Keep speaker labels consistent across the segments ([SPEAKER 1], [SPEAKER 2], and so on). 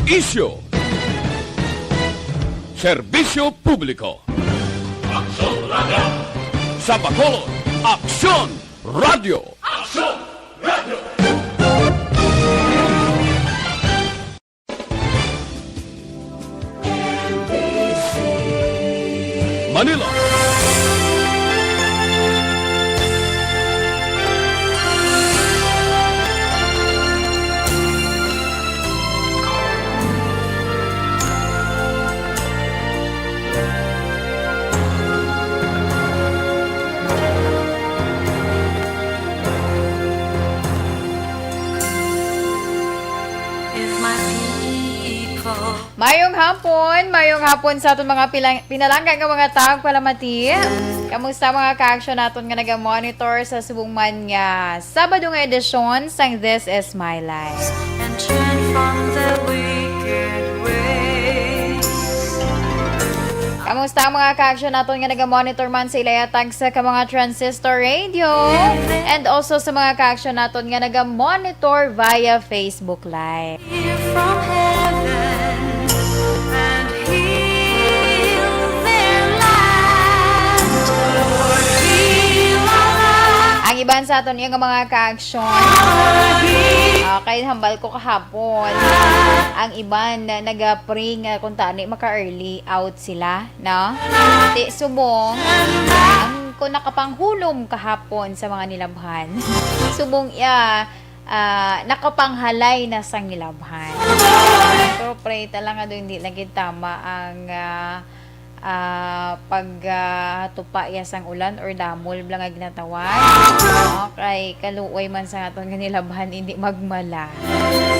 [SPEAKER 1] Isyu. Serbisyo publiko.
[SPEAKER 2] Aksyon Radio!
[SPEAKER 1] Sa Bacolod, Aksyon Radio.
[SPEAKER 2] Aksyon Radio!
[SPEAKER 1] Manila.
[SPEAKER 3] Mayong hapon sa aton mga pinalangga nga mga taong palamati. Kamusta mga ka-action naton nga naga-monitor sa subong man nga Sabado nga edisyon sang This Is My Life.
[SPEAKER 4] And turn from the wicked ways.
[SPEAKER 3] Kamusta ang mga ka-action naton nga naga-monitor man sa ilayatag sa mga transistor radio and also sa mga ka-action naton nga naga-monitor via Facebook Live.
[SPEAKER 4] Hear from heaven and heal their land. Lord, heal our land.
[SPEAKER 3] Ang iban sa aton nga mga ka-action, kay hambal ko kahapon. Ang iban na nag-pray nga kung tani maka-early out sila, no? Di subong ang ko nakapanghulom kahapon sa mga nilabhan. Subong nakapanghalay na sang nilabhan. Pero pray talaga doon hindi lagi tama ang pagtupa sang ulan or damol blang nga ginatawag. Okay, kaluoy man sa aton nga nilabhan hindi magmala.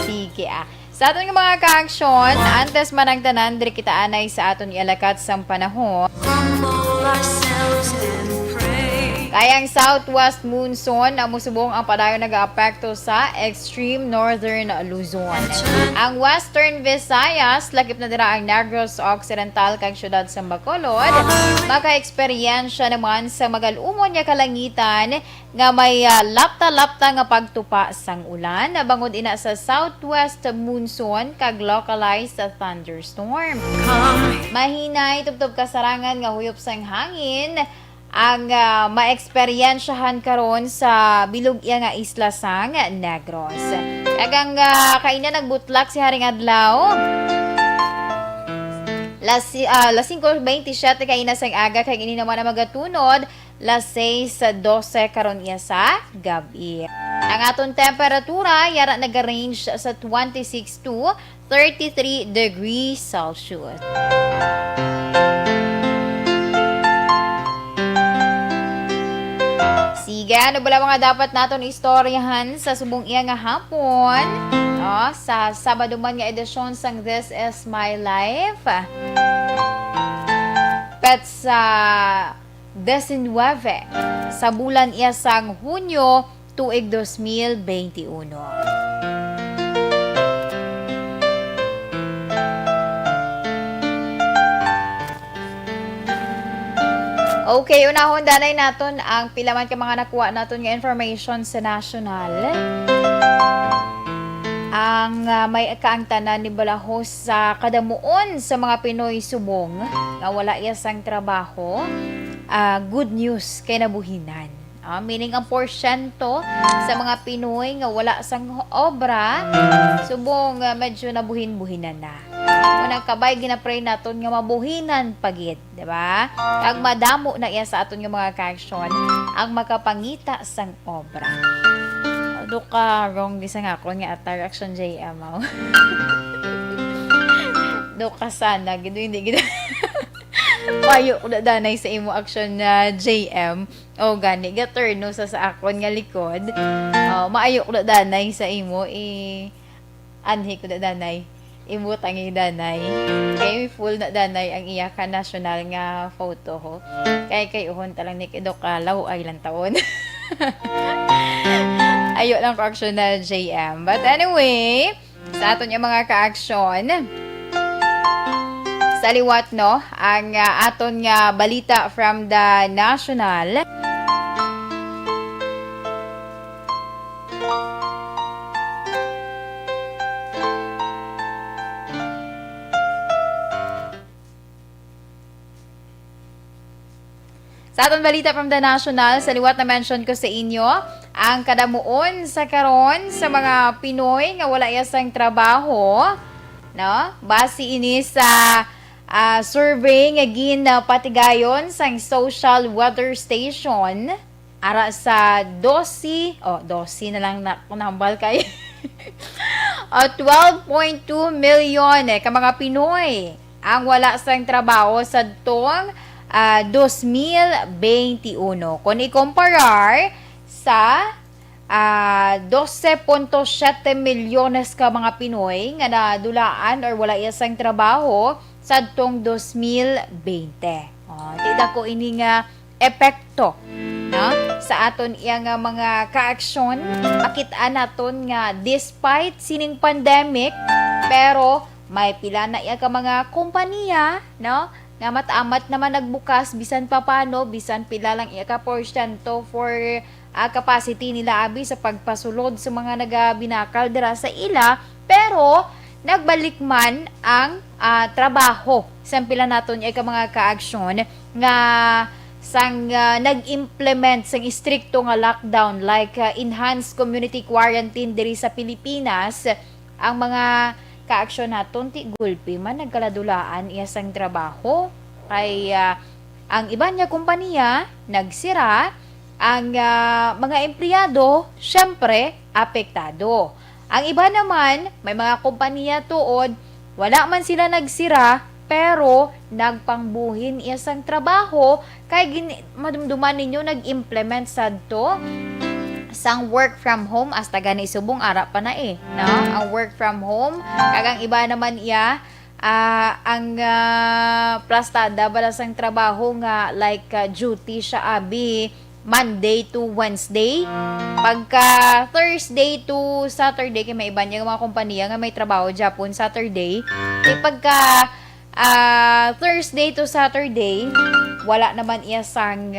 [SPEAKER 3] Sige Sa aton nga mga ka-aksyon, antes man ang tanan diri kita anay sa aton ialakat sang panahon.
[SPEAKER 4] Humble ourselves and pray.
[SPEAKER 3] Kayang southwest monsoon ang musubong ang padayon nag-aapekto sa extreme northern Luzon. Ang western Visayas, lakip na dira ang Negros Occidental kag syudad sa Bacolod, maka-eksperyensya naman sa magalumon nga kalangitan nga may lapta-lapta nga pagtupa sang ulan bangod ina sa southwest monsoon kag localized thunderstorm. Mahinay tubtob kasarangan nga huyop sang hangin ang maeksperiensyahan karon sa bilog iya nga isla sang Negros. Kagang kaina nagbutlak si Haring Adlaw. Las 5:27 kaina sang aga kay ini naman na magatunod las 6:12 karon iya sa gabi. Ang aton temperatura yara nag-range sa 26 to 33 degrees Celsius. Sige, ano bala mga dapat naton istoryahan sa subong iya nga hapon? Sa Sabado man nga edisyon sang This Is My Life. Pet sa 19 sa bulan iya sang Hunyo tuig 2021. Okay, unahon danay naton ang pilaman ka mga nakuha naton nga information sa national. Ang may kaang tanan ni balahos sa kadamuon sa mga Pinoy subong nga wala iya sang trabaho. Good news kay nabuhinan. Meaning ang porsyento sa mga Pinoy nga wala sang obra subong medyo nabuhin-buhinan na. Unang kabay ginapray naton nga mabuhinan pagit, di ba? Kag madamo na iya sa aton nga mga ka-aksyon ang makapangita sang obra. Duka wrong gisang ako nga attraction JM. Duka sana gido hindi gido. Payo ko na danay sa imo action na JM. Gani gaturno sa akon nga likod. Maayo ko na danay sa imo anhi ko na danay. Imut ang danay. Kay full na danay ang iya ka national nga photo ho. Kay uhon talang ni kido kalaw ay lang taon. Ayo lang ko action na JM. But anyway, sa aton yung mga ka-action, sa liwat no, ang aton nga balita from the national. Sa atong balita from the National, sa liwat na mention ko sa inyo, ang kadamuon sa karon sa mga Pinoy nga wala yasang trabaho, no? Base ini sa survey nga ginapatigayon sa Social Weather Station ara sa 12 na lang na nahambal kay 12.2 million ka mga Pinoy ang wala sang trabaho sa tong 2021. Kung i-comparar sa 12.7 milyones ka mga Pinoy nga nadulaan or wala isang trabaho sa tong 2020. Tida ko ini nga epekto no? Sa aton iya nga mga kaaksyon, makitaan naton nga despite sining pandemic, pero may pila na iya ka mga kompanya, no? Nga mataamat naman nagbukas bisan pa paano, bisan pila lang iya ka porsyento for capacity nila abi sa pagpasulod sa mga nagabinakal dira sa ila, pero nagbalik man ang trabaho sa pila naton iya ka mga kaaksyon nga sang nag-implement sang istrikto nga lockdown like enhanced community quarantine diri sa Pilipinas. Ang mga kaaksyon naton ti gulpi man nagkaladulaan iya sang trabaho kay ang iba niya kompanya nagsira, ang mga empleyado syempre apektado. Ang iba naman may mga kompanya tuod wala man sila nagsira pero nagpangbuhin iya sang trabaho kay madumduman ninyo nag-implement sadto sang work from home hasta gani subong ara pa na no? Ang work from home kagang iba naman iya ang plastada bala sang trabaho nga like duty siya abi Monday to Wednesday, pagka Thursday to Saturday kay may iba niya mga kompanya nga may trabaho Japon Saturday, kay pagka Thursday to Saturday wala naman iya sang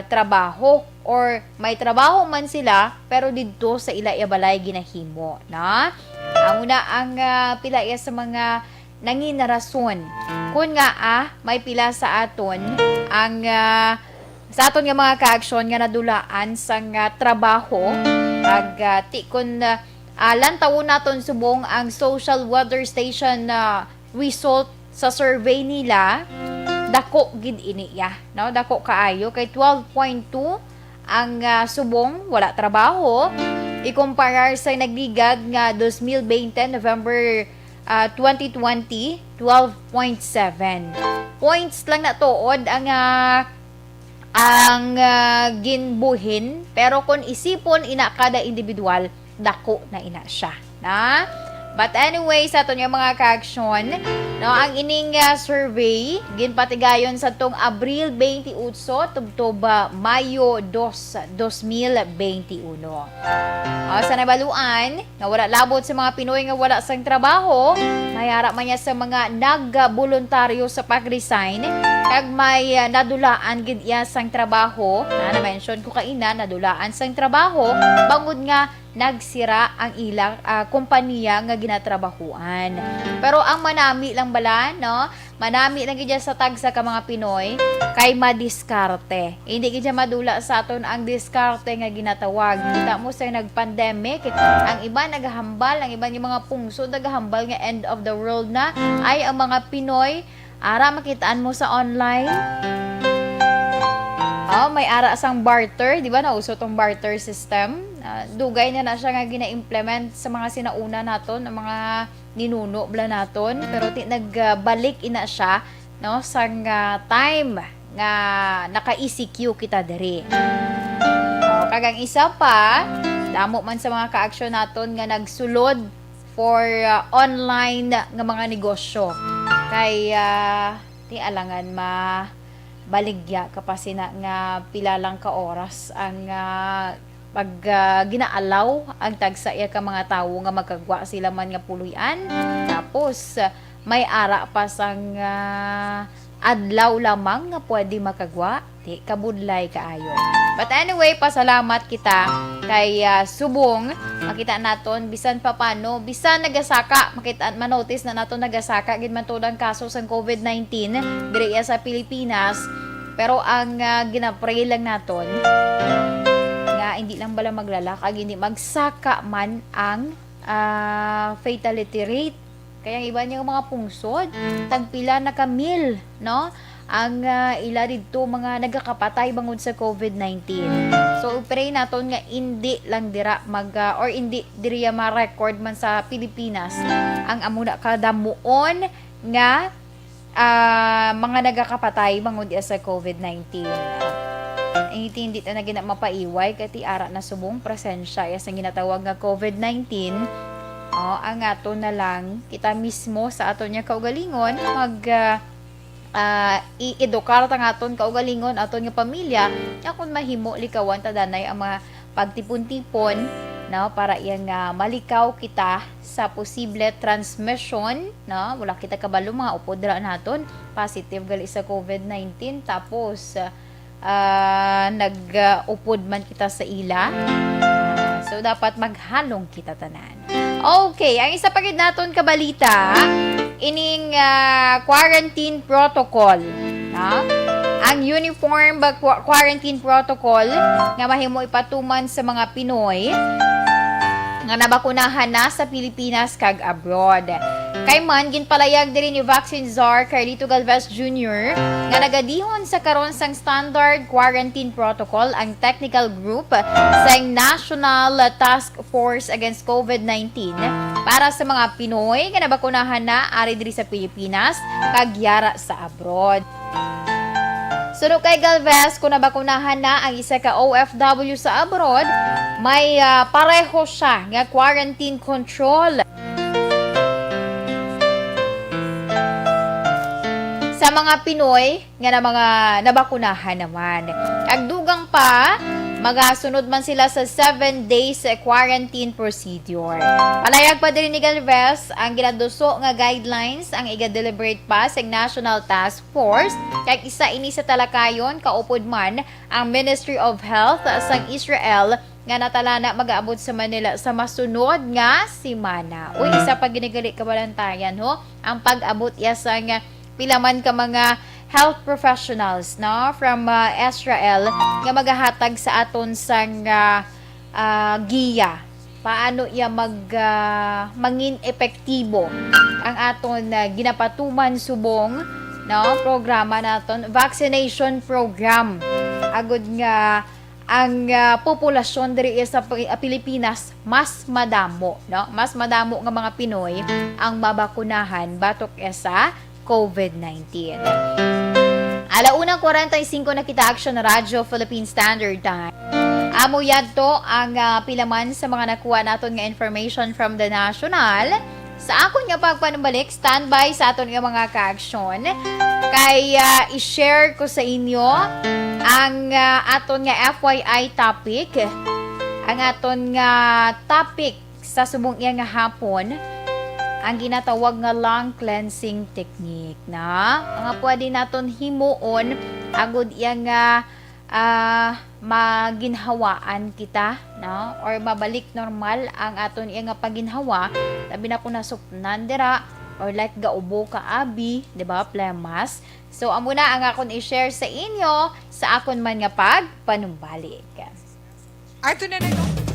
[SPEAKER 3] trabaho or may trabaho man sila pero didto sa ila iya balay ginahimo na ang una ang pila iya sa mga nanginarason kun nga may pila sa aton ang sa aton nga mga kaaksyon nga nadulaan sang trabaho pag tikon lantawon naton subong ang Social Weather Station result sa survey nila, dako gid ini ya, no? Dako kaayo kay 12.2 ang subong wala trabaho ikumparar sa nagligad nga 2020 November 2020 12.7 points lang na tuod ang ginbuhin, pero kung isipon ina kada individual dako na ina siya na. But anyway, sa aton yung mga kaaksyon, no, ang ining survey, ginpatigayon sa tong Abril 28, tubtob Mayo 2, 2021. Sa nabaluan, nga wala labot sa mga Pinoy nga wala sang trabaho, mayara man niya sa mga nag-voluntaryo sa pag-resign, kag may nadulaan gid iya sang trabaho, na-mention ko kaina, nadulaan sang trabaho, bangod nga nagsira ang ilang kompanya nga ginatrabahuan. Pero ang manami lang bala, no? Manami lang gid sa tagsa ka mga Pinoy kay madiskarte. Hindi gid madula sa aton ang diskarte nga ginatawag. Kita mo sa nag-pandemic, ang iba naghahambal, ang iba yung mga pungso naghahambal nga end of the world na ay ang mga Pinoy ara makitaan mo sa online. May ara sang barter, di ba? Nauso tong barter system. Dugay na siya nga gina-implement sa mga sinauna naton, ang mga ninuno bla naton, pero nagbalik ina siya, no, sang time nga naka-ECQ kita diri. Kagang isa pa, damo man sa mga ka-aksyon naton nga nagsulod for online nga mga negosyo. Kay di alangan baligya kapasina nga pila lang ka oras ang pag ginaalaw ang tagsa iya ka mga tawo nga magkagwa sila man nga puluyan, tapos may ara pa sang adlaw lamang nga pwede makagwa, di kabudlay kaayo. But anyway, pasalamat kita kay subong makita naton bisan pa paano, bisan nagasaka makita manotice na naton nagasaka gid man tudang kaso sa COVID-19 diri sa Pilipinas, Pero ang ginapray lang naton nga hindi lang bala maglalakag, hindi magsaka man ang fatality rate. Kaya ang iba niyang mga pungsod, tagpila na kamil, no? Ang ila dito mga nagakapatay bangod sa COVID-19. So pray naton nga hindi lang dira or hindi diriya ma-record man sa Pilipinas ang amuna kadamuon nga mga nagakapatay bangod sa COVID-19. Hindi na gina mapaiway kati ara na subong presensya sa ginatawag nga COVID-19. Ang ato na lang kita mismo sa ato niya kaugalingon i-edukar ta aton kaugalingon aton nga pamilya akon mahimo likawan ta danay ang mga pagtipon-tipon, no, para iyang malikaw kita sa posible transmission, no, wala kita kabalo mga upod dira naton positive gali sa COVID-19 tapos nag-upod man kita sa ila. So dapat maghalong kita tanan. Okay, ang isa pa gid naton kabalita ining quarantine protocol, no? Ang uniform quarantine protocol nga mahimo ipatuman sa mga Pinoy nga nabakunahan na sa Pilipinas kag abroad. Kay man ginpalayag diri ni Vaccine Czar Carlito Galvez Jr. nga nagadihon sa karon sang standard quarantine protocol ang technical group sa National Task Force Against COVID-19 para sa mga Pinoy nga nabakunahan na ari diri sa Pilipinas kag yara sa abroad. Sunod kay Galvez, kung nabakunahan na ang isa ka OFW sa abroad, may pareho siya nga quarantine control sa mga Pinoy nga na mga nabakunahan naman. Agdugang pa, magasunod man sila sa 7 days quarantine procedure. Palayag pa din ni Galvez ang ginaduso nga guidelines ang iga-deliberate pa sa National Task Force kay isa ini sa talakayon kaupod man ang Ministry of Health sa Israel nga natalana mag-aabot sa Manila sa masunod nga semana. Uy, isa pa ginigali kabalantayan ho ang pag-abot sa nga pilaman ka mga health professionals, no, from Israel nga magahatag sa aton sang giya paano iya mangin epektibo ang aton ginapatuman subong, no, programa naton vaccination program agud nga ang populasyon diri sa Pilipinas mas madamo, no, mas madamo nga mga Pinoy ang mabakunahan batok sa COVID-19. Alaunang 45 na kita Action Radio Philippine Standard Time. Amo yadto ang pilaman sa mga nakuha naton nga information from the national. Sa akon nga pagpanumbalik, standby sa aton nga mga ka-aksyon. Kay i-share ko sa inyo ang aton nga FYI topic. Ang aton nga topic sa subong iya nga hapon ang ginatawag nga lung cleansing technique, na mga pwede naton himuon agud iya nga maginhawaan kita, no, or mabalik normal ang aton iya nga paginhawa labi na kung nasupnan dira or like gaubo ka abi, di ba, plemas. So amo na ang akon i-share sa inyo sa akon man nga pagpanumbalik.
[SPEAKER 5] Ato na no.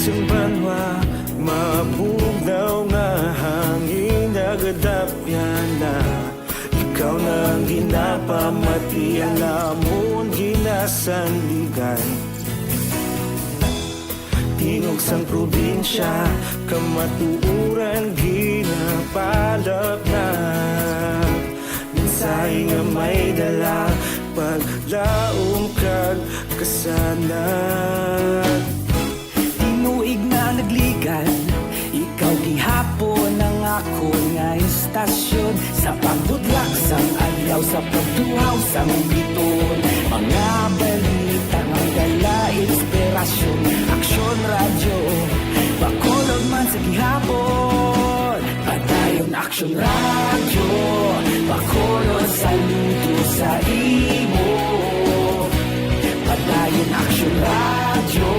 [SPEAKER 6] Banwa, mabugnaw nga hangin nagadapyan na ikaw na ang ginapamati ang amon ginasandigan. Tingog sang probinsya kamatuuran ginapalap na mensahe nga may dala paglaom kag kasanan.
[SPEAKER 7] Tinuig na nagligan, ikaw gihapon ang ako nga istasyon sa pagbudlak sang adlaw sa pagtuhaw sang biton. Mga balita nga dala inspirasyon, Aksyon Radio, bakolog man sa gihapon, padayon Action Radio, Bacolod saludo sa imo. Padayon Action Radio,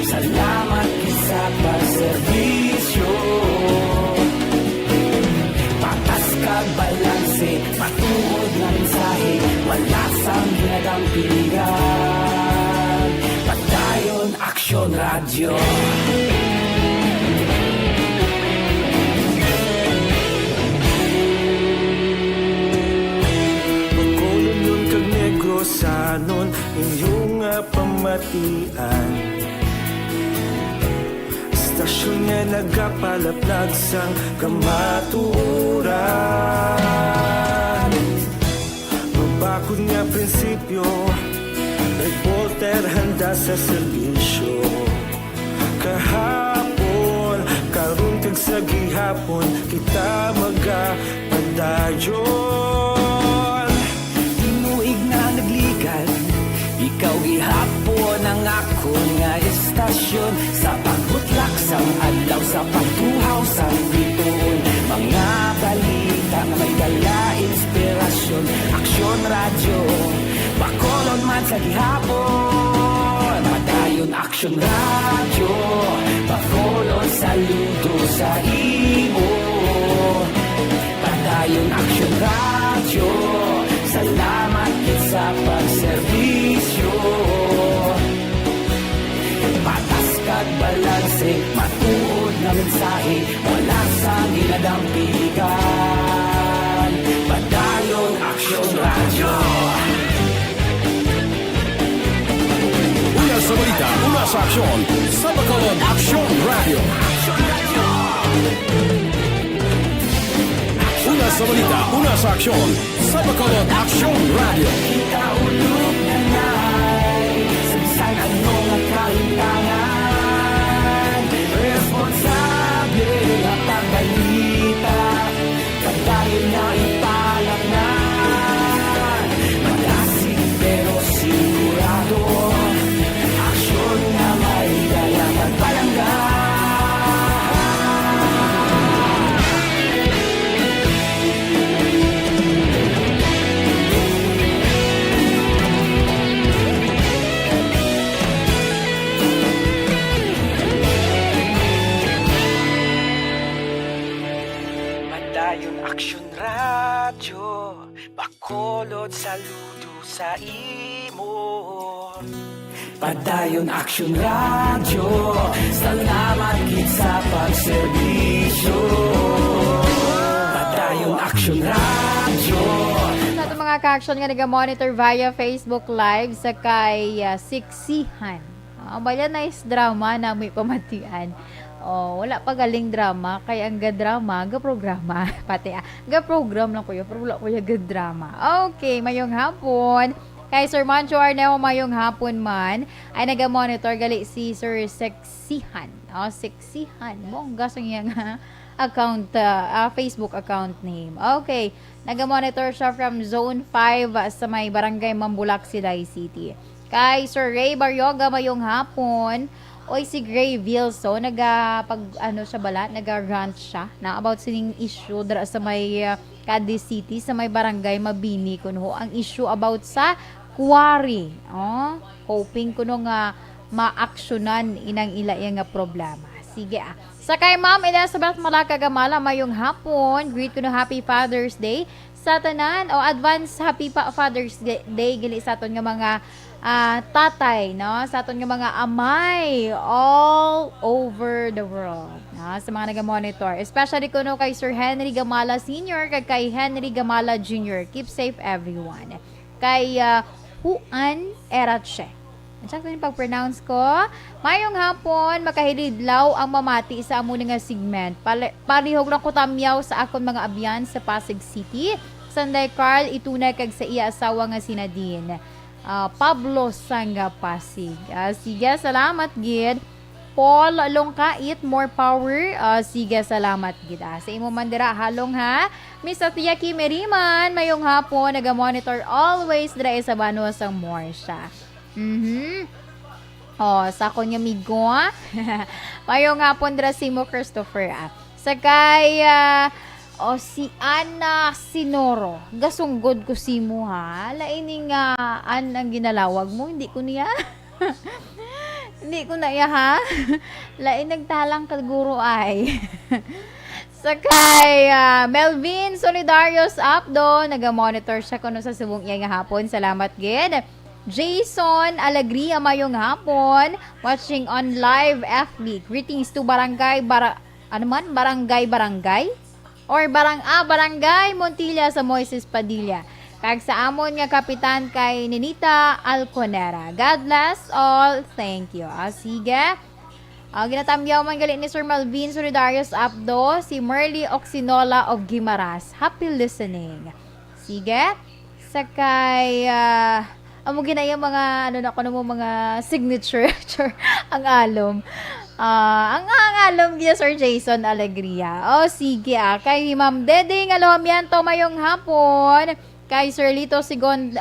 [SPEAKER 7] salamat sa pagserbisyo. Patas kag balanse, matuod na mensahe, wala sang ginagampiligan. Padayon Action Radio.
[SPEAKER 6] Sanon inyong pamatian. Istasyon nga nagapalaplag sang kamaturan. Mabakod nga prinsipyo, reporter handa sa serbisyo. Kahapon, karun kag sa gihapon, kita magapadayon.
[SPEAKER 7] Ikaw gihapon ang ako nga estasyon, sa pagbutlak sang adlaw, sa pagtuhaw sang bituon. Mga balita na may dala inspirasyon. Aksyon Radio, Bacolod man sa gihapon. Padayon Aksyon Radio, Bacolod saludo sa imo. Padayon Aksyon Radio, salamat sa pagserbisyo. Patas kag balanse, matuod na mensahe, wala sa ginadampiligan. Padayon Action Radio.
[SPEAKER 1] Una sa balita, una sa aksyon, sa Bacolod Action Radio. Una sa balita, una sa aksyon, sa Bacolod Action Radio.
[SPEAKER 7] Kaulog na na'y sabisan ano nga kahintangan. Responsable at ang balita, kadayon na ipalaknan. Malasig pero sigurado, aksyon na may dalang at palanggan. Action Radio, Bacolod saludo sa imo. Padayon Action Radio, salamat gid sa pagserbisyo. Padayon Action Radio.
[SPEAKER 3] Sa itong mga ka-action nga nag-monitor via Facebook Live sa kay Siksihan. Bayan nice drama na may pamatian. Oh, wala pa galing drama, kaya ang ga-drama, ga-programa, pati ga-program lang po yun, pero wala po yung ga-drama. Okay, mayong hapon. Kay Sir Mancho Arneo, mayong hapon man, ay nag-monitor gali si Sir Seksihan. Oh, Seksihan. Bongga sa iyang account, Facebook account name. Okay, nag-monitor siya from Zone 5 sa may Barangay Mambulak, Silay City. Kay Sir Ray Baryoga, mayong hapon. Oy, si Gray Vilso, nag-rant siya na about sining issue dara sa may Cadiz City, sa may barangay Mabini, kuno ang issue about sa quarry. Oh, hoping kuno nga maaksyonan inang ila nga problema. Sige Sa kay Ma'am Elizabeth Malaka Gamala, mayong hapon, greet ko no Happy Father's Day sa tanan, o advance Happy Father's Day gali sa aton nga mga tatay, no? Sa aton nga mga amay all over the world, no? Sa mga naga-monitor, especially kuno kay Sir Henry Gamala Sr. kag kay Henry Gamala Jr. Keep safe everyone. Kay Juan Erache, saan ko yung pag-pronounce ko? Mayong hapon, makahilidlaw ang mamati sa amo nga segment. Palihog lang ko tamyaw sa akong mga abyan sa Pasig City. Sanday Carl, itunay kag sa iya asawa nga si Nadine. Pablo Sanga Pasig. Sige, salamat gid. Paul Longkait, more power. Sige, salamat gid. Sa imo mandira halong ha. Miss Atia Kimeriman, mayong hapon, naga-monitor always dira sa Banwa sang Morsha. Sa konya migo. Mayong hapon dira si mo Christopher. Sakay O si Ana Sinoro. Gasunggod ko si mo ha. Lain nga an ang ginalawag mo. Hindi ko niya. Hindi ko na iya ha. Lain nagtalang kaguro ay. Sakay Melvin Solidarios Apdo. Naga-monitor siya kuno sa subong iya nga hapon. Salamat gid. Jason Alagria mayong hapon. Watching on live FB. Greetings to Barangay Barangay or Barangay Montilla sa Moises Padilla. Kag sa amon nga kapitan kay Ninita Alconera. God bless all. Thank you. Sige. Ginatamyaw man galit ni Sir Malvin Solidarios Abdo, si Merly Oxinola of Guimaras. Happy listening. Sige. Sakay amo ginaya mga mga signature ang alom. Ang alom gina Sir Jason Alegria. Sige kay Ma'am Dede nga lohamianto mayong hapon. Kay Sir Lito Sicondes.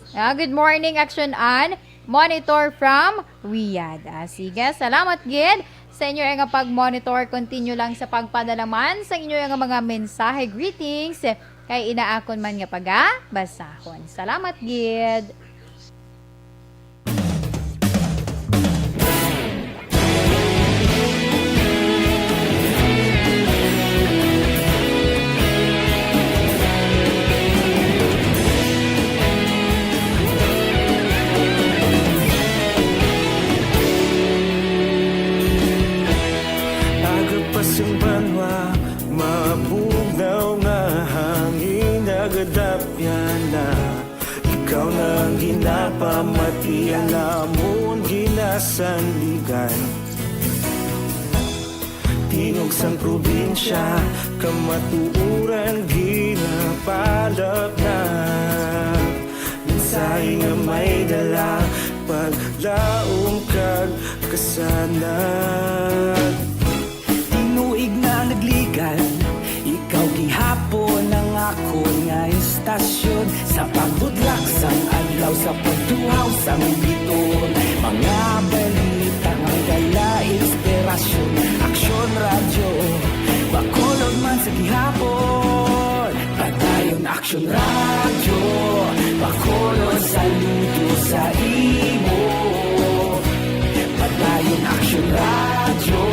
[SPEAKER 3] Good morning, Action An. Monitor from Riyadh. Sige, salamat gid sa inyo nga pag-monitor. Continue lang sa pagpadalaman sa inyo nga mga mensahe, greetings. Kay inaakon man nga basahon. Salamat gid.
[SPEAKER 6] Agapasang banwa, mabugnaw nga hangin nagadapyan na. Ikaw na ang ginapamatian namon ginasandigan. Tingog sang probinsya, kamatuuran ginapalap na. Mensahe nga may dala, paglaong kag kasanag.
[SPEAKER 7] Tinuig na nagligan, ikaw gihapon ang ako nga istasyon. Sa pagbudlak sang adlaw, sa pagduhaw sang biton. Mga balita nga gala inspirasyon. Aksyon radyo, bakolog man sa gihapon. Padayon Aksyon radyo, bakolog sa luto sa imo. Padayon Aksyon radyo,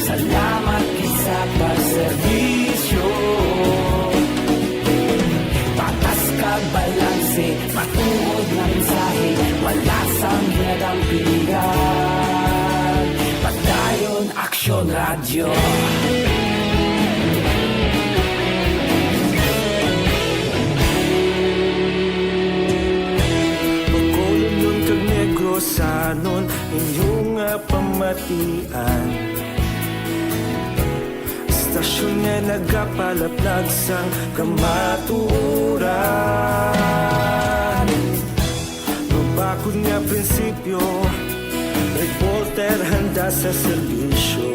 [SPEAKER 7] salamat sa pagserbisyo. Patas kag balanse, matuod na mensahe, wala sang ginadampingan. Padayon Aksyon radyo.
[SPEAKER 6] Bakolong nun kag Negrosanon, inyong pamatian. Stasyon nga nagapalaplag sang kamaturan. Mabakod nga prinsipyo, reporter handa sa serbisyo.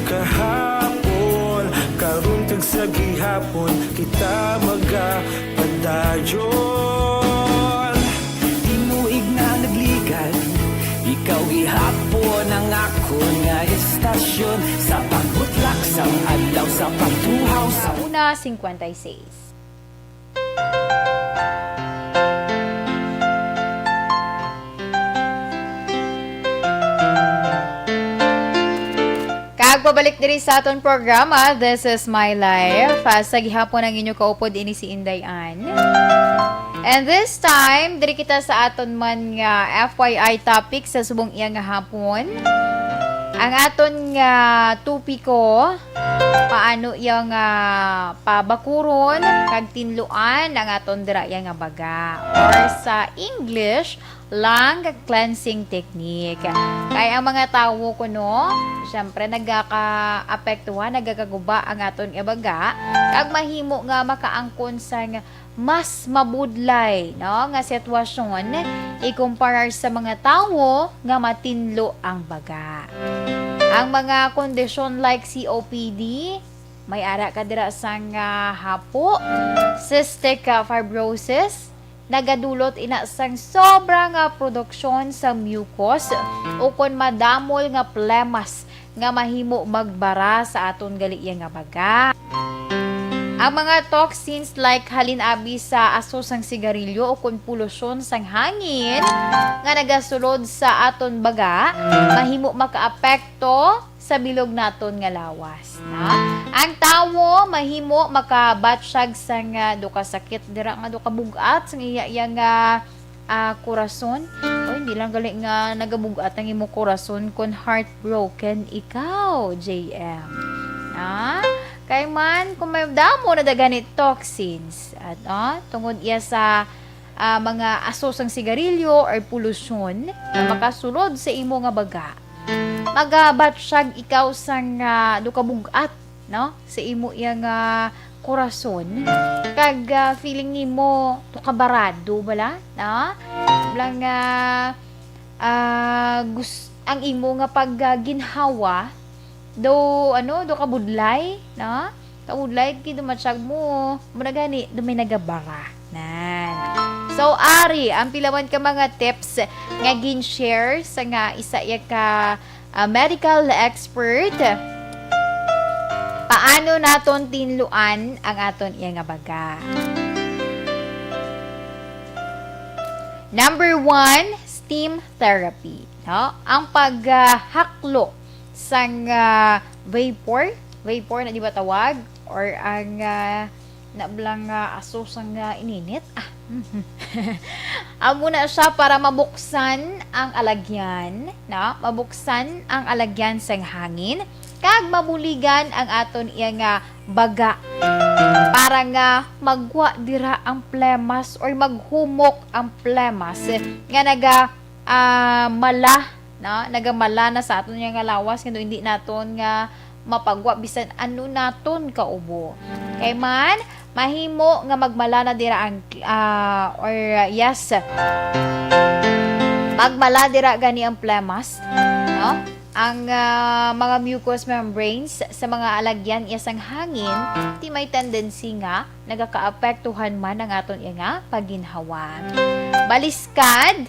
[SPEAKER 6] Kahapon, karuntag sa gihapon, kita magapadayon.
[SPEAKER 7] Tinuig na nagligan, ikaw gihapon ang ako nga istasyon. Sa pagbutlak sang adlaw, sa pagtuhaw sa
[SPEAKER 3] 1:56. Pabalik diri sa aton programa, This is My Life. Sa gihapon ang inyo kaupod ini si Inday Ann. And this time, diri kita sa aton man nga FYI topic sa subong iya nga hapon. Ang aton nga tupiko, paano iya nga pabakuron kag tinluan ang aton dira iya nga baga. Or sa English, lung cleansing technique. Kaya ang mga tawo ko no, syempre nagaka-apektuhan, nagakaguba ang aton ibaga, kag mahimo nga makaangkon sa mas mabudlay no nga sitwasyon ikumparar sa mga tawo nga matinlo ang baga. Ang mga kondisyon like COPD, may ara ka dira sang hapo, cystic fibrosis, nagadulot ina sang sobrang produksyon sa mucus o kon madamol nga plemas nga mahimo magbara sa aton gali nga baga. Ang mga toxins like halinabi sa aso sang sigarilyo o kung polusyon sang hangin nga nagasulod sa aton baga, mahimo makaapekto sa bilog naton nga lawas. Na? Ang tawo mahimo makabatsyag sang duka sakit dira nga duka bugat sang iya nga kurason. O hindi lang gali nga nagabugat ang imo kurason kung heartbroken ikaw, JM. Na? Kay man, kung may damo na daganit toxins, at tungod iya sa mga asos ng sigarilyo or polusyon na makasulod sa imo nga baga, magabatsyag ikaw sang dukabugat, no? Sa imo iya nga korason, kag feeling nimo tukabarado bala, no? Lang ang imo nga pagginhawa, do kabudlay na kabudlay ki dumatsyag mo gani may nagabara nan. So ari ang pilawan ka mga tips nga gin-share sa nga isa ya ka medical expert paano naton tinluan ang aton iya nga baga. Number 1, steam therapy, no? Ang paghaklo sang vapor na di ba tawag, or ang nablang aso sang ininit. Amo na siya para mabuksan ang alagyan, na mabuksan ang alagyan sang hangin kag mabuligan ang aton iya nga baga para nga magwa dira ang plemas or maghumok ang plemas nga nagamala na sa aton nga lawas nga hindi naton nga mapagwa bisan ano naton kaubo. Kay man mahimo nga magmala na dira ang magmala dira gani ang plemas, no? Ang mga mucous membranes sa mga alagyan isang hangin, ti may tendency nga nagakaapektuhan man ang aton nga pagginhawa. Baliskad,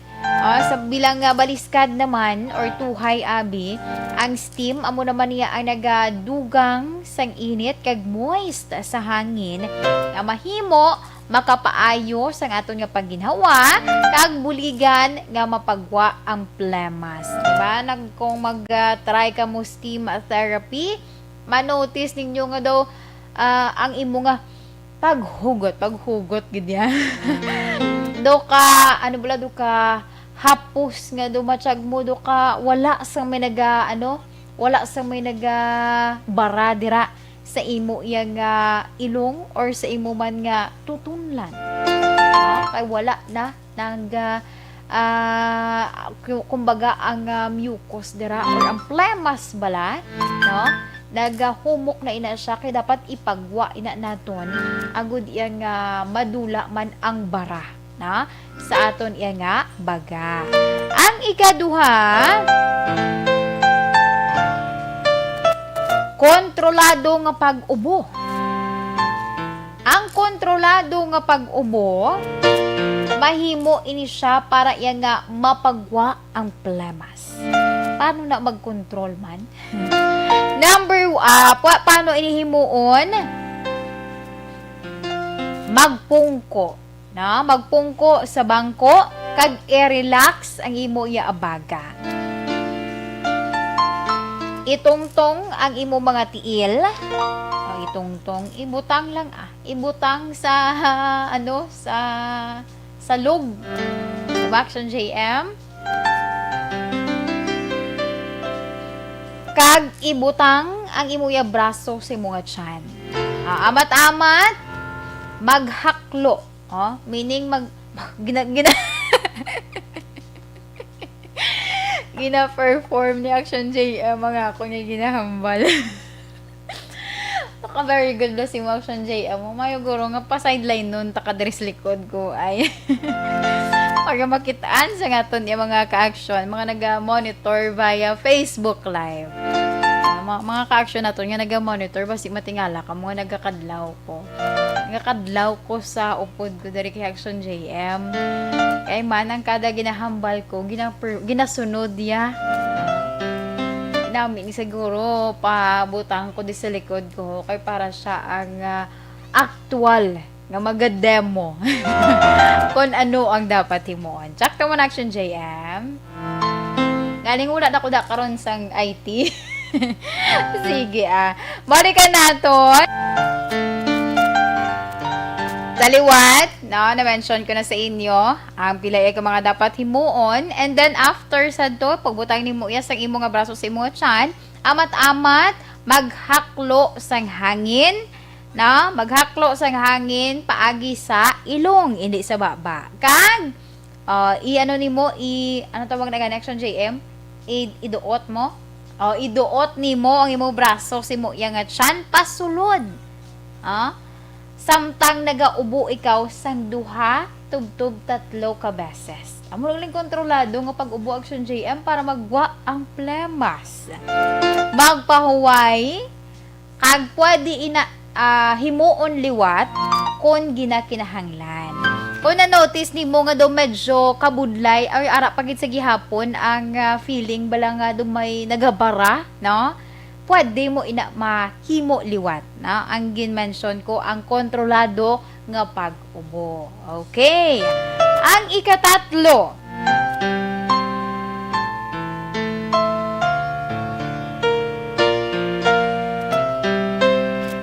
[SPEAKER 3] sa bilang baliskad naman or tuhay abi, ang steam amo naman niya ang nagadugang sang init kag moist sa hangin nga mahimo makapaayo sang aton nga pagginhawa kag buligan nga mapagwa ang plemas. Diba? Kung mag-try ka mo steam therapy, manotice ninyo nga daw ang imo nga paghugot gid ya. Do ka hapos nga dumatsyag mo, do ka wala sa may bara dira sa imo yang ilong or sa imo man nga tutunlan. Kay wala na kumbaga ang mucus dira or ang plemas bala, no? Nagahumok na ina siya kay dapat ipagwa ina naton agud iya nga madula man ang bara, na sa aton iya nga baga. Ang ikaduha, kontrolado nga pag-ubo. Ang kontrolado nga pag-ubo, mahimo ini siya para iya nga mapagwa ang plemas. Paano na mag-control man? Paano inihimuon? Magpungko. Na? Magpungko sa bangko, kag i-relax ang imo iya abaga. Itungtong ang imo mga tiil. Itungtong, ibutang lang ibutang sa sa log. Action JM. Kag ibutang ang imo ya braso sa imo nga tiyan. Amat-amat maghaklo. Meaning gina-perform ni Action JM mga ako niya ginahambal. Very good na si Action JM. Mayo guro nga pa sideline nun takadres likod ko ay para makitaan sa ngaton yung mga ka-action, mga naga-monitor via Facebook Live. Mga ka-action naton nga naga-monitor basi matingala ka mga nagakadlaw ko. Nagakadlaw ko sa upod ko dari kay Action JM. Kay man ang kada ginahambal ko, ginasunod ya. namin siguro pabutang ko di sa likod ko kay para siya ang actual nga maga-demo kung ano ang dapat himuon. Check naman action JM. Galing wala na ko da karon sang IT. Sige balikan naton. Sa liwat, no, na-mention ko na sa inyo ang pilay ka mga dapat himuon. And then after sa to, pagbutang ni mo iya sang imo nga braso sa imo tiyan, amat-amat maghaklo sang hangin, no? Maghaklo sang hangin paagi sa ilong, hindi sa baba. Kag i-ano nimo ano tawag na connection JM? Iduot mo. Iduot nimo ang imo braso sa imo iya nga tiyan pasulod. Samtang nagaubo ikaw sang duha, tubtub tatlo ka beses. Amo lang kontrolado nga pag-ubo action JM para magwa ang plemas. Magpahuway, kag pwede himuon liwat kung ginakinahanglan. Kung na-notice ni mo nga daw medyo kabudlay, ay ara pagit sa gihapon ang feeling bala nga daw may nagabara, no? Pwede mo mahimo liwat, na ang gin-mention ko ang kontrolado nga pag-ubo. Okay. Ang ikatatlo.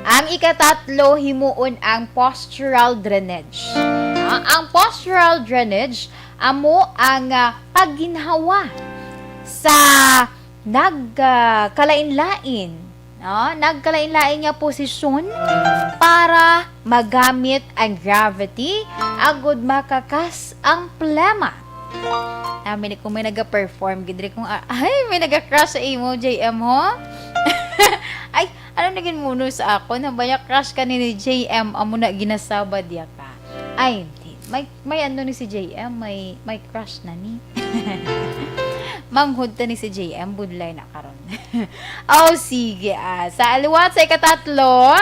[SPEAKER 3] Ang ikatatlo himuon ang postural drainage. Ang postural drainage amo ang pagginhawa sa nagkalain-lain, no? Nagkalain-lain nga posisyon para magamit ang gravity agud makakas ang plema. Namin kung may naga-perform gidri kung ay may naga-crush sa imo JM ho. Ay ano naging muno sa ako na baya crush ka ni JM amo na ginasabad ya ka. Ay hindi may ano ni si JM may crush na ni. Manghud ta ni si JM budlay na karon. Sige sa aliwat sa ikatatlo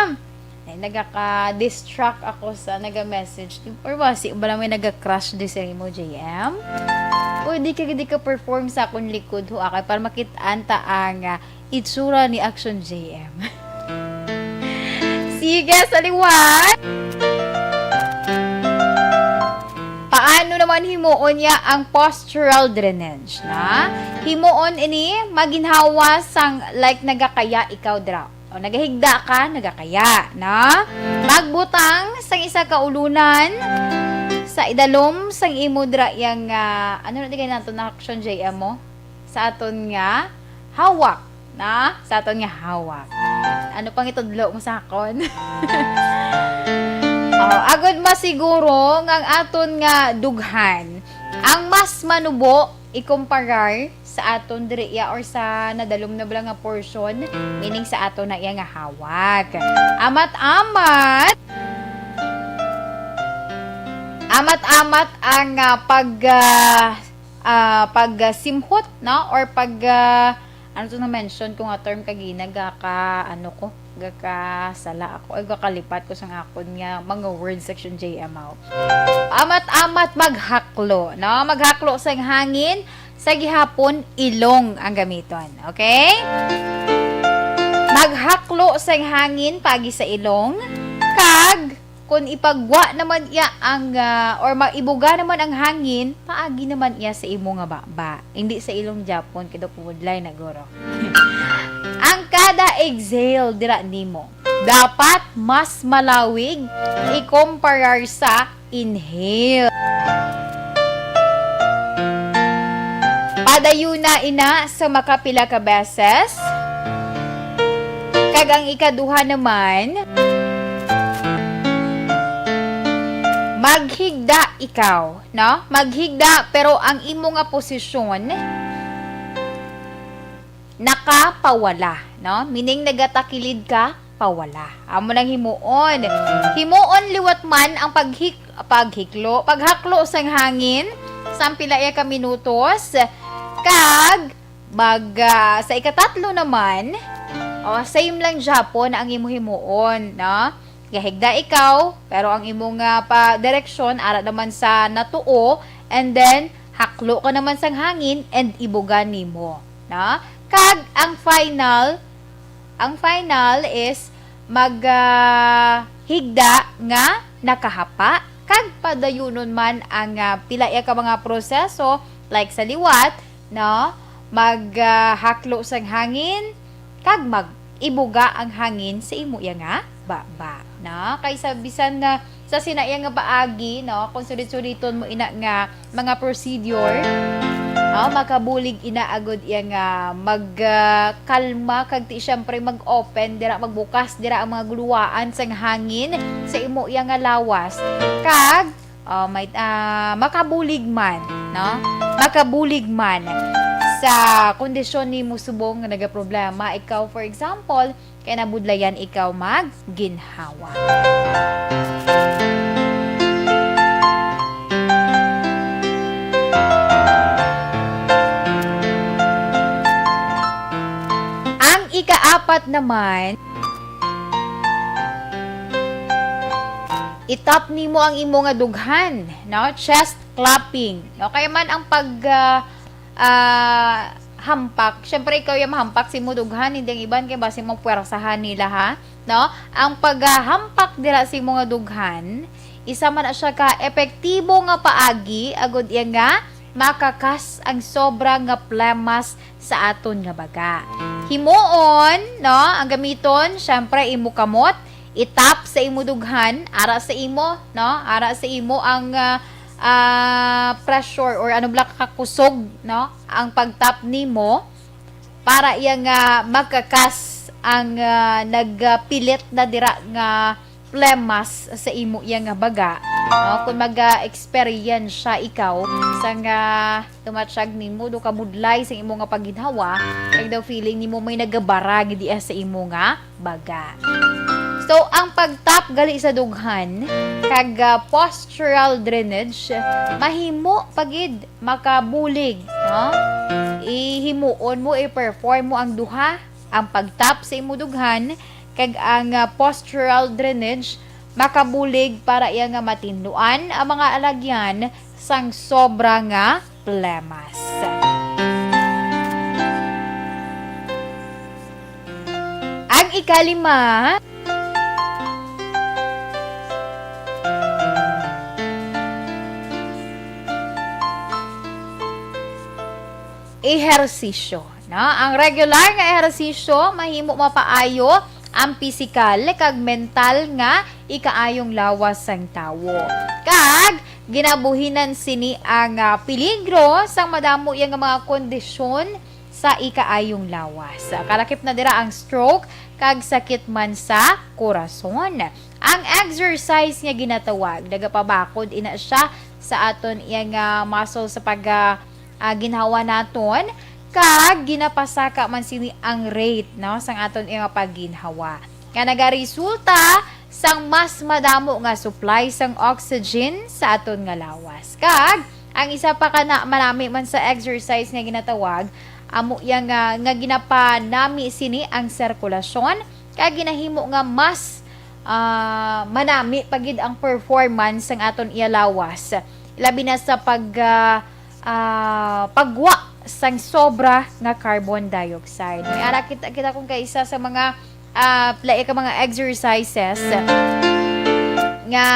[SPEAKER 3] ay nagaka-distract ako sa naga-message or wasi ba may naga-crush di sa mo JM o di ka perform sa akong likod ho akay para makitaan ta ang itsura ni action JM. Sige sa liwat. Paano naman himuon niya ang postural drainage, na? Himuon ini maginhawa sang like nagakaya ikaw dra. O nagahigda ka, nagakaya, na? Magbutang sang isa ka ulunan sa idalom sang imo dra yang ano na digay nato na action JM mo? Sa aton nga hawak, na? Sa aton nga hawak. Ano pang itudlo mo sa akon? Agad masiguro ngang aton nga dughan ang mas manubo ikumparar sa aton diriya or sa nadalom na bala nga portion meaning sa aton na iya nga hawak. Amat-amat ang pagsimhot no or ano to na mention kung nga term kagina gakasala ako ay gakalipat ko sang akon nga mga word section JM out. Amat-amat maghaklo, no? Maghaklo sang hangin sa gihapon ilong ang gamiton. Okay? Maghaklo sang hangin pagi sa ilong kag kung ipagwa naman iya ang or maibuga naman ang hangin paagi naman iya sa imo nga baba. Hindi sa ilong Japon kido pudlay na guro. Ang kada exhale dira nimo dapat mas malawig ikumparar sa inhale. Padayuna ina sa makapila ka beses. Kag ang ikaduha naman maghigda ikaw, no? Maghigda pero ang imo nga posisyon nakapawala, no? Meaning nagatakilid ka, pawala. Amo nang himuon. Himuon liwat man ang paghaklo sang hangin sampila ya ka minutos kag sa ikatatlo naman same lang Japon ang imo himuon, no? Gahigda ikaw pero ang imo nga direksyon ara naman sa natuo and then haklo ka naman sang hangin and ibuga nimo. no? Kag ang final is higda nga nakahapa kag padayunon man ang pila ka mga proseso like sa liwat, no? Haklo sang hangin kag ibuga ang hangin sa imo nga baba, no? Kaysa bisan na sa sinaya nga paagi, no, kung sulit-suliton mo ina nga mga procedure, makabulig inaagod nga magkalma kag ti syempre mag-open dira, magbukas dira ang mga guluwaan sang hangin sa imo nga lawas kag makabulig man, no? Makabulig man sa kondisyon ni mo subong nga nagaproblema. Ikaw, for example, kaya nabudlayan ikaw magginhawa. Ang ikaapat naman, itap nimo ang imo nga dughan, no? Chest clapping. No, kaya man ang hampak, syempre ikaw yung mahampak si mo dughan, hindi ang iban kay base mo puwersahan nila, ha, no? Ang paghampak dira si mo nga dughan, isa man na siya ka epektibo nga paagi agud iya nga makakas ang sobra nga plemas sa aton nga baga. Himuon, no, ang gamiton syempre imo kamot, itap sa imo dughan, ara sa imo, no, ara sa imo ang pressure or ano bala kakusog, no, ang pagtap nimo para iya nga magkakas ang nagpilit na dira nga plemas sa imo iya nga baga, no? Kung mag-experience siya ikaw sa nga tumatsyag nimo do ka mudlay sa imo nga pagginhawa, kag daw feeling nimo may nagabarag di sa imo nga baga. So, ang pagtap gali sa dughan, kag postural drainage, mahimo pagid makabulig, no? Ihimuon mo, i-perform mo ang duha, ang pagtap sa imo dughan, kag ang postural drainage, makabulig para iya nga matinduan ang mga alagyan sang sobra nga plemas. Ang ikalima, ehersisyo, no? Ang regular nga ehersisyo mahimo mapaayo ang pisikal kag mental nga ikaayong lawas sang tawo. Kag ginabuhinan sini ang peligro sang madamo yang mga kondisyon sa ikaayong lawas. Kalakip na dira ang stroke kag sakit man sa korason. Ang exercise nga ginatawag, nagapabakod ina siya sa aton iyang muscle sa ginhawa naton, kag ginapasaka man sini ang rate, no, sang aton iyang pagginhawa. Nga nagaresulta sang mas madamo nga supply sang oxygen sa aton nga lawas. Kag ang isa pa kana manami man sa exercise nga ginatawag, amo yang nga ginapanami sini ang sirkulasyon, kag ginahimo nga mas manami pagid ang performance sang aton iya lawas. Labi na sa pagwa sang sobra nga carbon dioxide. May ara kita kung kaisa sa mga play ka mga exercises nga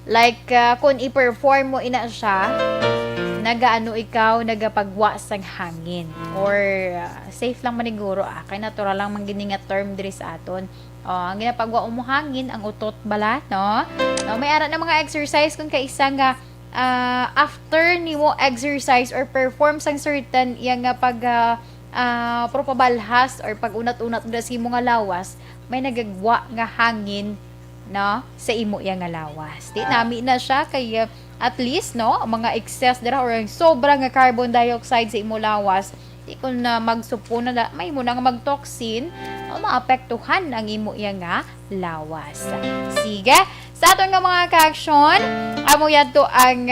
[SPEAKER 3] like kung i-perform mo ina siya, nagaano ikaw nagapagwa sang hangin or safe lang maniguro kay natural lang man gini nga term diri sa aton. Ang ginapagwa mo hangin ang utot bala, no? May ara na mga exercise kung kaisa nga after nimo exercise or perform sang certain yang propabalhas or pag-unat-unat sa imo nga lawas, may nagagwa nga hangin, no, sa imo yang nga lawas. Di nami na siya kay at least, no, mga excess dira or sobra nga carbon dioxide sa imo lawas, di kun na magsupo na may mo nga magtoxin, maapektuhan ang imo yang nga lawas. Sige, sa aton nga mga ka-action, amo yato ang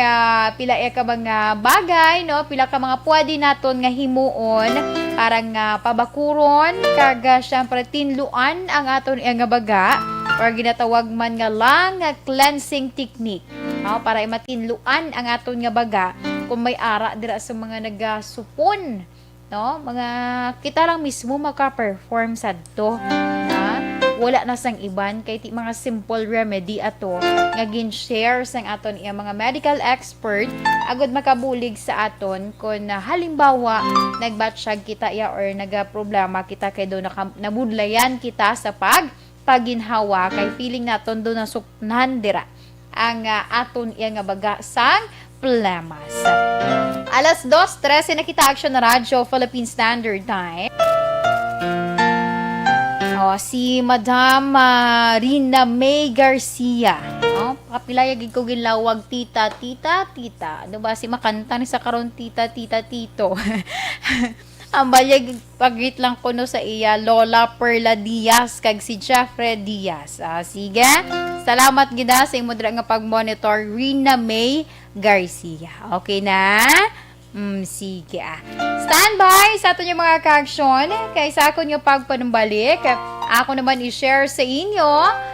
[SPEAKER 3] pila ka mga bagay, no, pila ka mga pwede naton nga himuon para nga pabakuron kag syempre tinluan ang aton nga baga or ginatawag man nga lang cleansing technique, no, para matinluan ang aton nga baga kung may ara dira sa mga nagasupon no? Mga kita lang mismo maka-perform sa to. Wala na sang iban kay ti mga simple remedy ato nga gin-share sang aton iya mga medical expert agud makabulig sa aton kun halimbawa nagbatsyag kita ya or nagaproblema kita kay do nabudlayan kita sa paginhawa kay feeling naton do nasuknan dira ang aton iya nga baga sang problemas. Alas 2:13 na kita Action na Radyo Philippine Standard Time. Si Madam Rina May Garcia. Kapilayag ko ginlawag tita. Ano ba si makanta ni sa karon tita, tito. Ang balyag pagit lang ko no sa iya Lola Perla Diaz kag si Jeffrey Diaz. Sige. Salamat gida sa imo dira nga pag-monitor Rina May Garcia. Okay na? Sige Standby sa ato yung mga ka-aksyon. Kaysa ako nyo pagpanumbalik, ako naman i-share sa inyo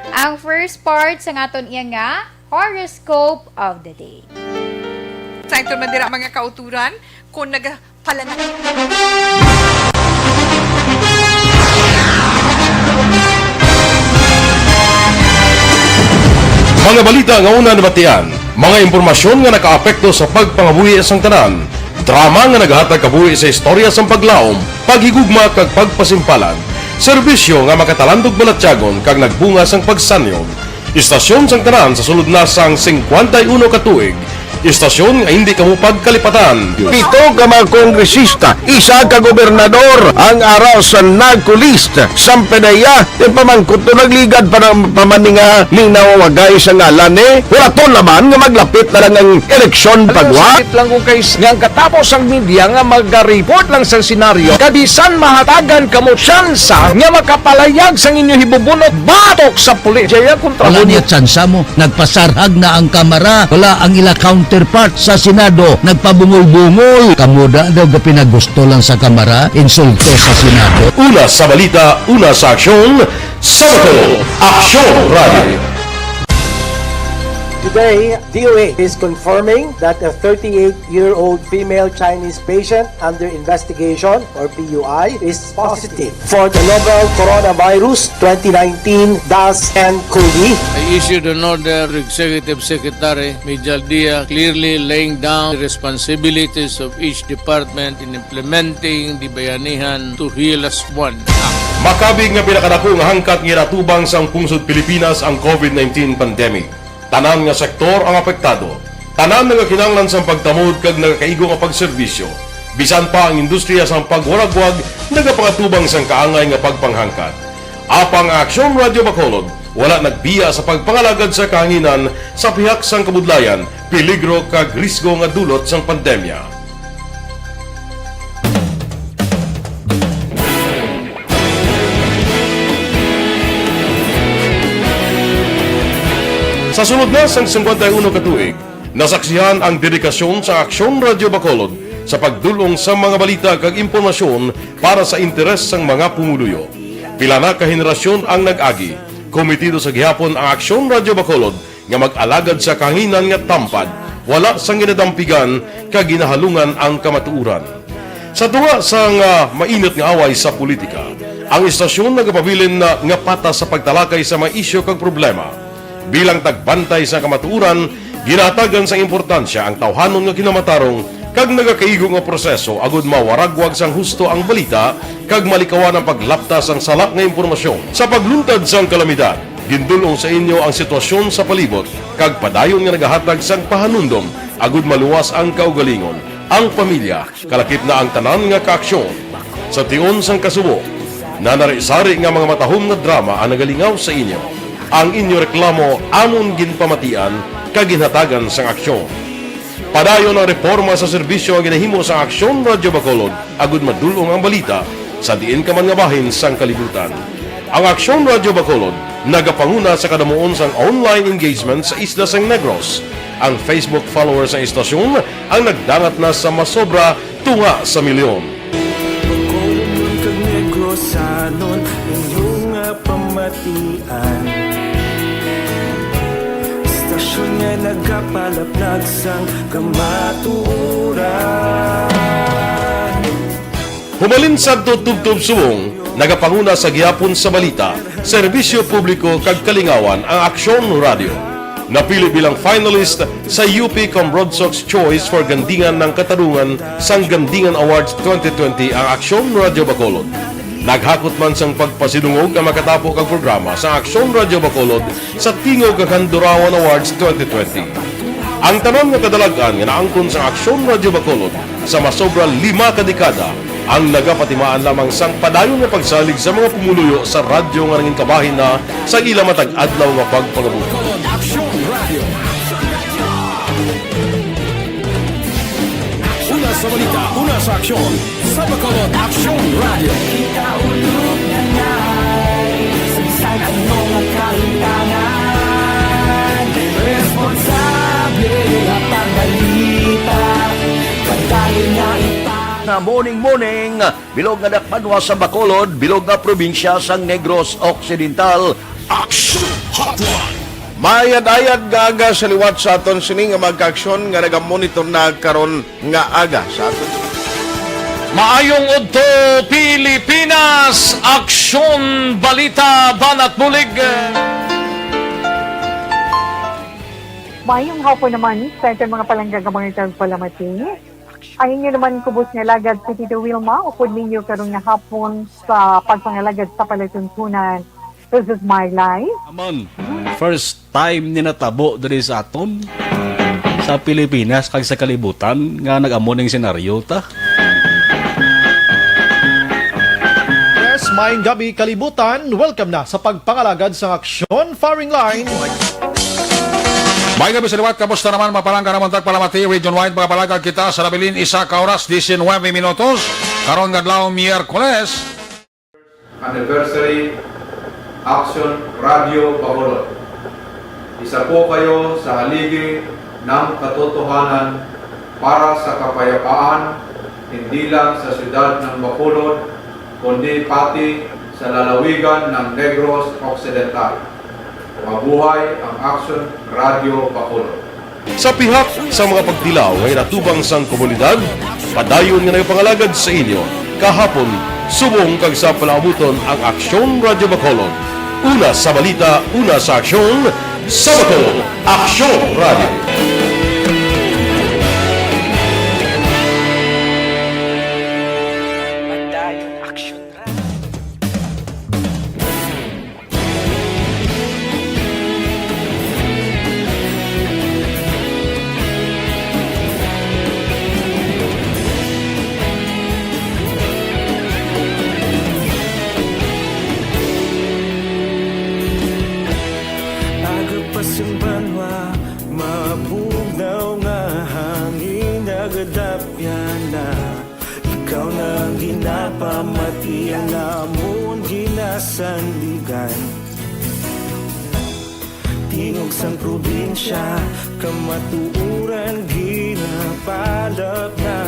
[SPEAKER 3] ang first part sa aton iya nga horoscope of the day.
[SPEAKER 5] Sa ito man dira mga kauturan, kung nagpalanakit.
[SPEAKER 1] Mga balita nga una nabatian, mga impormasyon nga nakaapekto sa pagpangabuhi sang tanan, drama nga naghatag kabuhi sa istorya sang paglaom, paghigugma kag pagpasimpalan, serbisyo nga makatalandog balatyagon kag nagbunga sang pagsanyog, istasyon sang tanan sa sulod na sang 51 ka tuig, istasyon nga hindi kamupag kalipatan.
[SPEAKER 8] 7 ka mga kongresista, 1 ka gobernador ang araw sa nagkulist sa pedaya pamangkot to nagligad para pamaninga ning nawagay sa ngalan wala to naman nga maglapit na lang ang eleksyon pagwa lang kung kays nga katapos ang media nga mag-report lang sa senaryo kabisan mahatagan kamo tsansa nga makapalayag sa inyo hibubunot batok sa pulis jaya kontra
[SPEAKER 9] wala niya tsansa mo nagpasarhag na ang kamara wala ang ila counterpart sa Senado nagpabungol-bungol kamuda daw pinagusto lang sa kamara insulto sa Senado.
[SPEAKER 1] Una sa balita, una sa aksyon, Sabado, Aksyon Radio.
[SPEAKER 10] Today, DOA is confirming that a 38-year-old female Chinese patient under investigation, or PUI, is positive for the novel coronavirus 2019-10-CoV.
[SPEAKER 11] I issued an order to Executive Secretary Major Dia clearly laying down the responsibilities of each department in implementing the Bayanihan to Heal as One Act.
[SPEAKER 1] Makabig nga pinakadako nga hangkat nga natubang sa pungsod Pilipinas ang COVID-19 pandemic. Tanan nga sektor ang apektado. Tanan nga kinahanglan sa pagtamod kag nagakaigo nga pagserbisyo. Bisan pa ang industriya sa pagwaragwag nagapangatubang sang kaangay nga pagpanghangkat. Apang Aksyon Radio Bacolod wala nagbiya sa pagpangalagad sa kahanginan sa pihak sang kabudlayan, peligro kag risgo nga dulot sang pandemya. Sa sunod na sang 51 katuig, nasaksihan ang dedikasyon sa Aksyon Radio Bacolod sa pagdulong sa mga balita kag impormasyon para sa interes sang mga pumuluyo. Pila na ka henerasyon ang nag-agi, komitido sa gihapon ang Aksyon Radio Bacolod nga mag-alagad sa kahanginan nga tampad, wala sang ginadampigan kag ginahalungan ang kamatuuran. Sa tunga sang mainit nga away sa politika, ang istasyon nagapabilin na nga patas sa pagtalakay sa mga isyu kag problema. Bilang tagbantay sa kamatuuran, ginatagan sa importansya ang tawhanon nga kinamatarong kag nagakaigo nga proseso agud mawaragwag sang husto ang balita kag malikawan ang paglaptas ang salak nga impormasyon. Sa pagluntad sang kalamidad, gindulong sa inyo ang sitwasyon sa palibot kag padayon nga nagahatag sang pahanundom agud maluwas ang kaugalingon, ang pamilya, kalakip na ang tanan nga kaaksyon. Sa tion sang kasubo, nanari-sari nga mga matahom nga drama ang nagalingaw sa inyo. Ang inyo reklamo amon ginpamatian kag ginhatagan sang aksyon. Padayon ang reforma sa serbisyo ang ginahimo sa Aksyon Radio Bacolod agud madulong ang balita sa diin ka man nga bahin sang kalibutan. Ang Aksyon Radio Bacolod nagapanguna sa kadamuon sang online engagement sa Isla Sang Negros. Ang Facebook followers sa istasyon ang nagdangat na sa masobra tunga sa milyon.
[SPEAKER 6] Bacolod kag Negros anon inyong pamatian. Istasyon nga nagapalaplag sang kamatuuran.
[SPEAKER 1] Humalin sa tutubtub subong, nagapanguna sa gihapon sa balita, serbisyo publiko kag kalingawan ang Aksyon Radio. Napili bilang finalist sa UP Combrodsok's Choice for Gandingan ng Katarungan sang Gandingan Awards 2020 ang Aksyon Radio Bacolod. Naghakot man sang pagpasidungog ang makatapo kang programa sa Aksyon Radio Bacolod sa Tingog kag Handurawan Awards 2020. Ang tanon nga kadalagan nga naangkon sa Aksyon Radio Bacolod sa masobra 5 kadekada ang nagapatimaan lamang sang padayon nga pagsalig sa mga pumuluyo sa radyo nga nangin kabahin na sa ila matag adlaw nga pagpangabuto.
[SPEAKER 7] Una sa balita, una sa aksyon, sa Bacolod Aksyon Radio.
[SPEAKER 6] Ikaulog na na'y sagsay ang mga kahintangan. Responsable ang pagbalita, pagdayo na
[SPEAKER 8] Na morning, bilog nga dakpanwa sa Bacolod, bilog nga probinsya sang Negros Occidental. Action Hotline! Mayad-ayad nga aga sa liwat sa aton sini nga magka-aksyon nga nagamonitor na karon nga aga sa aton.
[SPEAKER 2] Maayong udto Pilipinas, Aksyon Balita Banat Bulig.
[SPEAKER 12] Mayong hapon naman sa itong mga palanggagamang palamati. Ang inyo naman kubos nga lagad sa Tito Wilma, upod ninyo karong nga hapon sa pagpangalagad sa palatuntunan. This is my life.
[SPEAKER 13] Amon, first time ni natabo diri sa aton sa Pilipinas kag sa kalibutan nga nag-amon ning senaryo ta.
[SPEAKER 14] Yes, maayong gabi kalibutan. Welcome na sa pagpangalagad sa Aksyon Firing Line.
[SPEAKER 15] May gabi sa liwat, kamusta naman mapalangga naman tagpalamati, region-wide mga palagad kita sa Labilin, isa ka oras, 19 minutos, karon gadlaw Miyerkules.
[SPEAKER 16] Anniversary Action Radio Bacolod. Isa po kayo sa haligi ng katotohanan para sa kapayapaan, hindi lang sa siyudad ng Bacolod, kundi pati sa lalawigan ng Negros Occidental. Mabuhay ang Action Radio Bacolod.
[SPEAKER 1] Sa pihak sa mga pagdilaw ngay natubang sang komunidad, padayon nga nagpangalagad sa inyo. Kahapon, subong kag sa palabuton ang Aksyon Radio Bacolod. Una sa balita, una sa aksyon, sa Bacolod, Aksyon Radio.
[SPEAKER 6] Banwa, mabugnaw nga hangin nagadapyan na. Ikaw na ang ginapamati ang amon ginasandigan. Tingog sang probinsya, kamatuuran ginapalap na.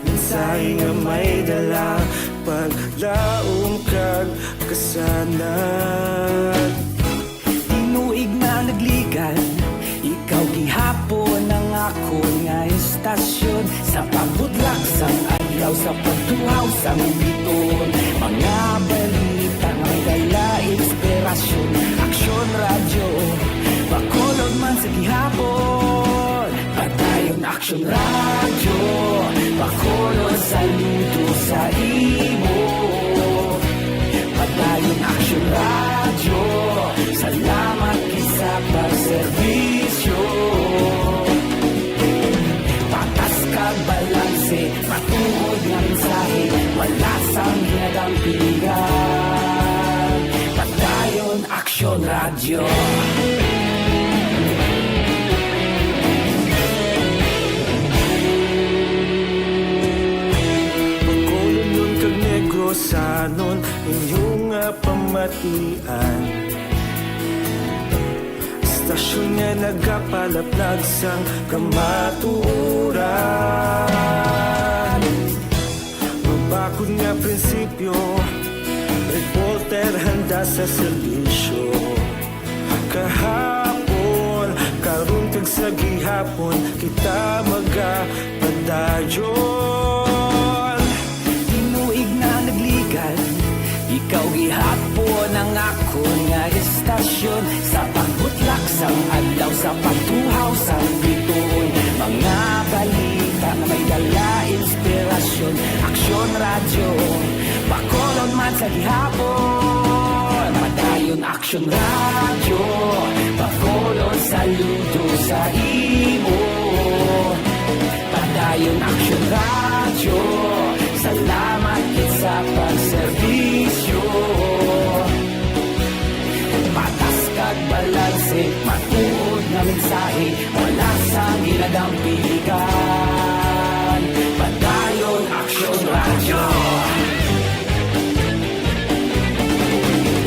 [SPEAKER 6] Minsay nga may dala, paglaom kag kasanan.
[SPEAKER 7] Nagligad, ikaw gihapon ang ako nga estasyon sa pagbutlak sang adlaw sa pagtuhaw sang biton. Mga balita nga dala inspirasyon, Aksyon Radio Bacolod man sa gihapon. Padayon Aksyon Radio Bacolod, saludo sa imo. Padayon Aksyon Radio, salamat sa pagserbisyo. Patas kag balanse, matuod nga mensahe, wala sang ginagampingan. Padayon Aksyon Radio.
[SPEAKER 6] Bacolod nun kag Negros anon, inyong pamatian. Stasyon nga nagapalaplag sang kamatuuran. Mabakod nga prinsipyo, reporter handa sa servisyo. Kahapon, karon kag sa gihapon, kita magapadayon.
[SPEAKER 7] akon nga estasyon sa pagbutlak sang adlaw sa pagtuhaw sang bituon mga balita na may dala inspirasyon aksyon radyo Bacolod man sa gihapon padayon aksyon radyo Bacolod saludo sa imo padayon aksyon radyo salamat kit sa pagserbisyo patas kag balanse matuod nga mensahe wala sa ginadampigan padayon aksyon radyo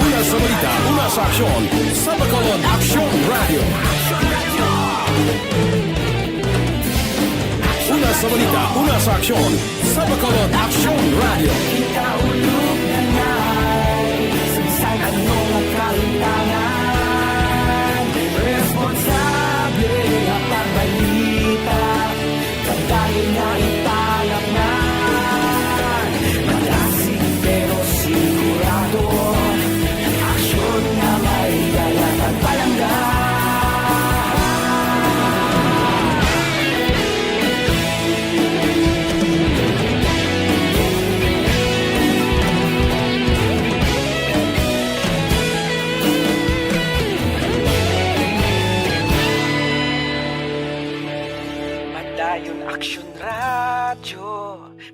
[SPEAKER 8] Una sa balita, una sa aksyon, sa Bacolod Aksyon Radio. Una sa balita, una sa aksyon, sa Bacolod Aksyon Radio.
[SPEAKER 7] Ikaulog na ngay, sagsang anong kalintangan, responsable ang pagbalita, kagayon na italaknan, malasig pero sigurado, aksyon na may dala pagpalanggan. Padayon aksyon radyo,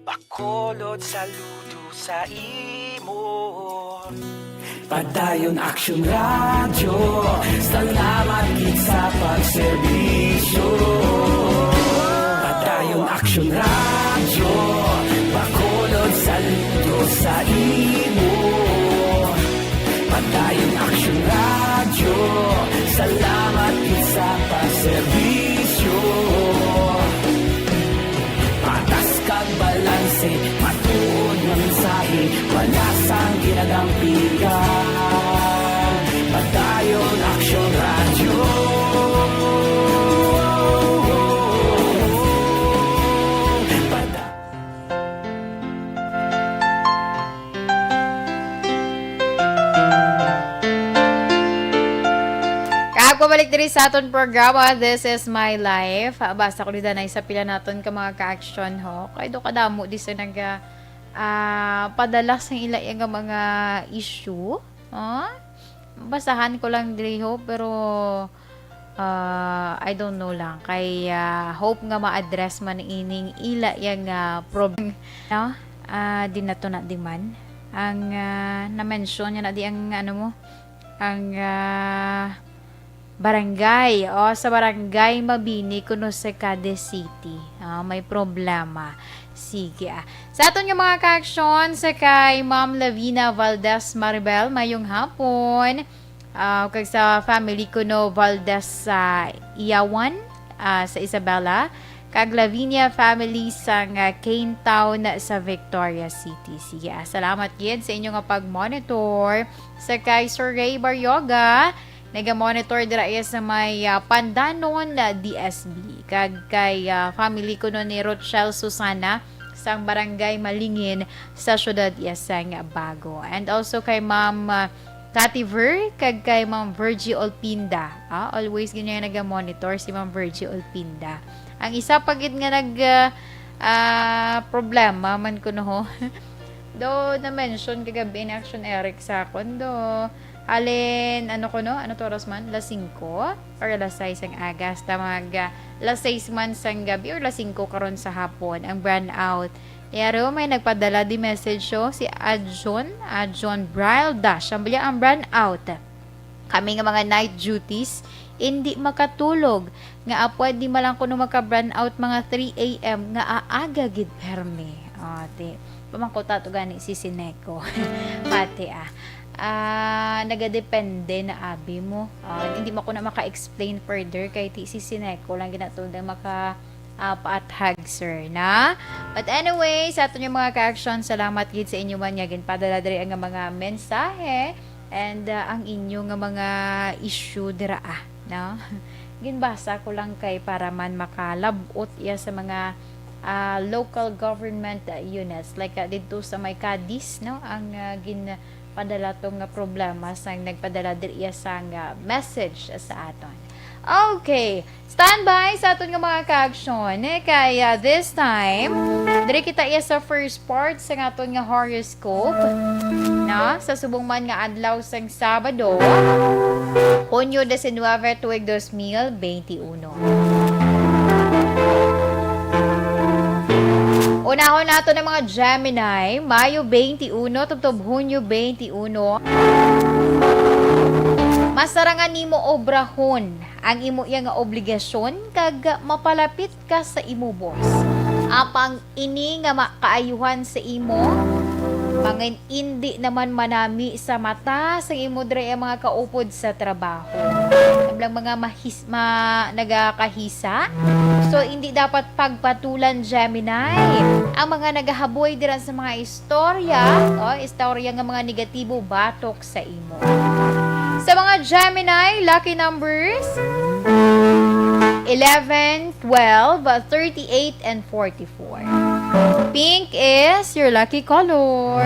[SPEAKER 7] Bacolod saludo sa imo. Padayon aksyon radyo, salamat gid sa pagserbisyo. Padayon aksyon radyo, Bacolod saludo sa imo. Padayon aksyon radyo, salamat gid sa pagserbisyo. Patas kag balanse, matuod nga mensahe, wala sang ginadampigan. Padayon aksyon radyo.
[SPEAKER 3] Pabalik diri sa aton programa, This is My Life. Basta ko dito na isa pila naton ka mga ka-action ho. Kaya do kadamo di sa padala sa ila yung mga issue. Basahan ko lang diri ho, pero I don't know lang. Kay hope nga ma-address man ining ila yung problem. No? Di na to na di man. Ang na-mention niya na di ang ano mo, ang barangay sa barangay Mabini kuno sa Cadiz City may problema. Sige sa aton yung mga ka-aksyon sa kay Ma'am Lavina Valdez Maribel mayong hapon kag sa family kuno Valdez sa Iyawan sa Isabela kag Lavinia family sa Cane Town sa Victoria City. Sige salamat gid sa inyo nga pag-monitor sa kay Sir Ray Baryoga naga-monitor dira sa may Pandanon na DSB kag kay family ko no ni Rochelle Susana sang barangay Malingin sa syudad Isang Bago and also kay Ma'am Cathy Ver kag kay Ma'am Virgie Olpinda always ganyan naga-monitor si Ma'am Virgie Olpinda ang isa pagid nga nag problema man ko no ho do na mention kagabi in Action Eric sa kondo alin, ano to oras man? Las 5 or alas 6 ang agas. Tamag, las 6 man sang gabi or las 5 karon sa hapon. Ang brand out. Yaro, may nagpadala di message si Adjon Brilda. Siyambali ang brand out. Kami nga mga night duties, hindi makatulog. Nga pwede malang kuno maka-brand out mga 3 a.m. nga aaga gid perme. Pamangkota to gani si Sineco. Pati nagadepende na abi mo. Hindi mo ko na maka-explain further kay si Sineco lang ginatundang paathag sir na. But anyway, sa aton yung mga ka-action, salamat gid sa inyo man yagin padala diri ang mga mensahe and ang inyo nga mga issue dira no. Ginbasa ko lang kay para man makalabot iya sa mga local government units like dito sa may Cadiz no ang nagpadala tong nga problema sang nagpadala diriya sang message sa aton. Okay, standby sa aton nga mga ka-aksyon. Kaya this time, diri kita iya sa first part sa aton nga horoscope. Na, sa subong man nga adlaw sang Sabado, Hunyo 19, tuig 2021. Unahon nato ng mga Gemini, Mayo 21, tubtob Hunyo 21. Masarangan nimo obrahon ang imo iya nga obligasyon kag mapalapit ka sa imo boss. Apang ini nga makaayuhan sa imo, mangin hindi naman manami sa mata sa imo dre mga kaupod sa trabaho. Ablang mga nagakahisa. So hindi dapat pagpatulan Gemini ang mga nagahaboy dira sa mga istorya nga mga negatibo batok sa imo. Sa mga Gemini, lucky numbers 11, 12, 38, and 44. Pink is your lucky color.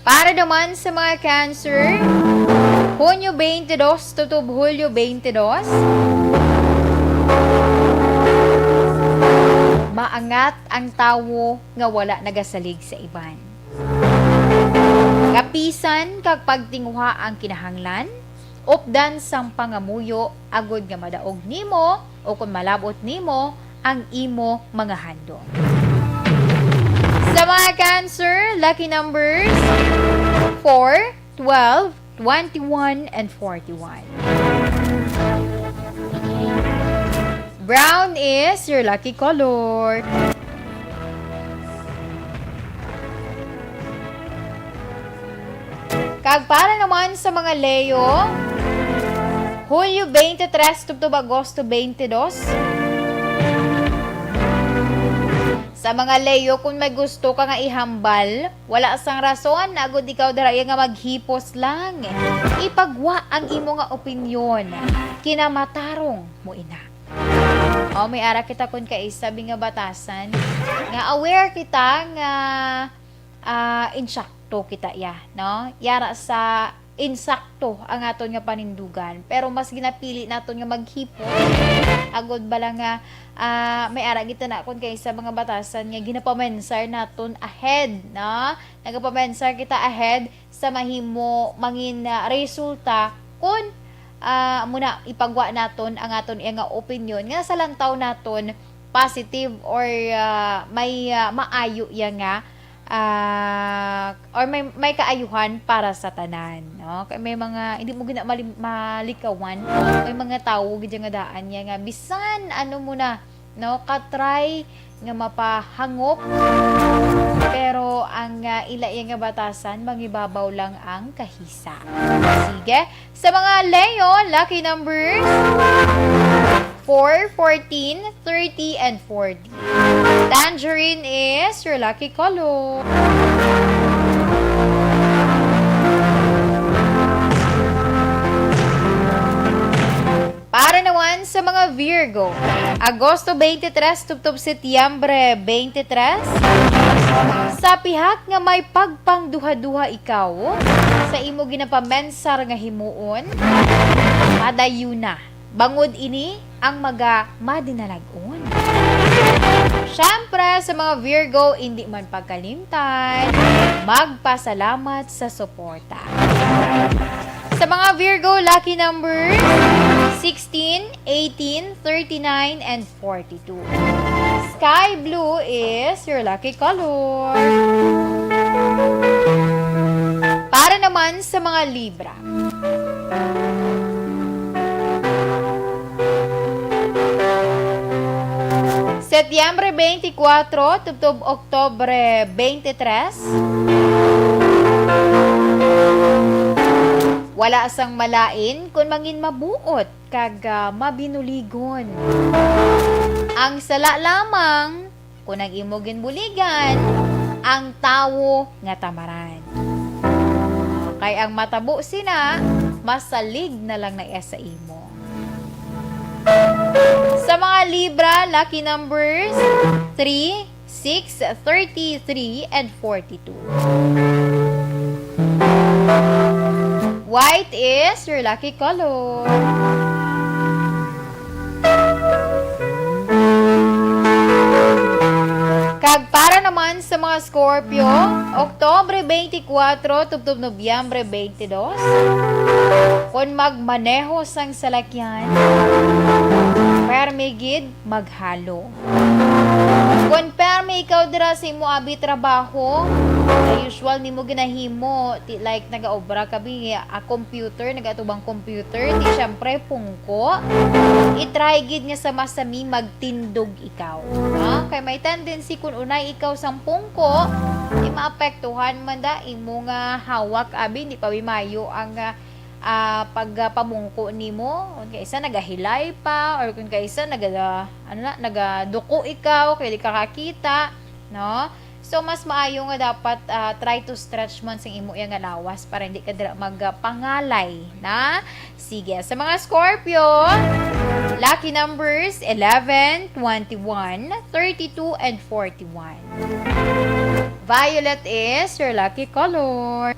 [SPEAKER 3] Para naman sa mga Cancer, Hunyo 22, tutob Hulyo 22. Maangat ang tawo nga wala nagasalig sa iban. Kapisan kag pagtinguha ang kinahanglan, updan sang pangamuyo agod nga madaog nimo o kung malabot nimo ang imo mga handom. Sa mga Cancer, lucky numbers 4, 12, 21, and 41. Brown is your lucky color. Kag para naman sa mga Leo, Hulyo 23, tubtob Agosto 22. Sa mga Leo, kung may gusto ka nga ihambal, wala sang rason, agod ikaw daraya nga maghipos lang. Ipagwa ang imo nga opinyon, kinamatarong mo ina. O, may ara kita kun kay sabi nga batasan, nga aware kita nga insakto kita ya, no? Yara sa insakto ang aton nga panindugan, pero mas ginapili naton nga maghipos agod bala nga may ara kita na kun kay sa mga batasan nga ginapamensar naton ahead, no? Nagapamensar kita ahead sa mahimo mangin resulta kun muna ipagwa naton ang aton nga opinion nga sa lantaw naton positive or may maayo ya nga or may kaayuhan para sa tanan, no? Kay may mga hindi mo gina malikawan, may mga tawo gid nga daan niya nga bisan ano muna, no, katry nga mapahangop pero ang ila nga batasan mangibabaw lang ang kahisa. Sige, sa mga Leo, lucky numbers 4, 14, 30, and 40. Tangerine is your lucky color. Para naman sa mga Virgo, Agosto 23, tubtob Setyembre 23. Sa pihak nga may pagpangduha-duha ikaw, sa imo ginapamensar nga himuon, madayuna. Bangod ini ang madinalagon. Siyempre, sa mga Virgo, hindi man pagkalimtan, magpasalamat sa suporta. Sa mga Virgo, lucky numbers 16, 18, 39, and 42. Sky blue is your lucky color. Para naman sa mga Libra. Setyembre 24, tubtob Oktobre 23. Wala sang malain kung mangin mabuot kag mabinuligon. Ang sala lamang kung ang imo ginbuligan ang tawo nga tamaran. Kay ang matabo sina masalig na lang na iya sa imo. Sa mga Libra, lucky numbers 3, 6, 33, and 42. White is your lucky color. Kag para naman sa mga Scorpio, Oktubre 24 tubtob Nobyembre 22, kung magmaneho sang salakyan, permigid maghalo. Kung permi ikaw dira sa imo abi trabaho, na usual nimo ginahimo, like nagaobra kabi a computer, nagatubang computer, di syempre pungko, i-try gid nga sa masami magtindog ikaw. Ha? Kay may tendency kung unay ikaw sang pungko, di maapektuhan man da imo nga hawak abi, di pa mayo ang pagpamungko nimo, kung kaysa nagahilay pa or kung kaysa nagaduko ikaw kaya di kakakita, no? So mas maayo nga dapat try to stretch man sing imo yang lawas para hindi ka dira magpangalay, na? Sige, sa mga Scorpio, lucky numbers 11, 21, 32 and 41. Violet is your lucky color.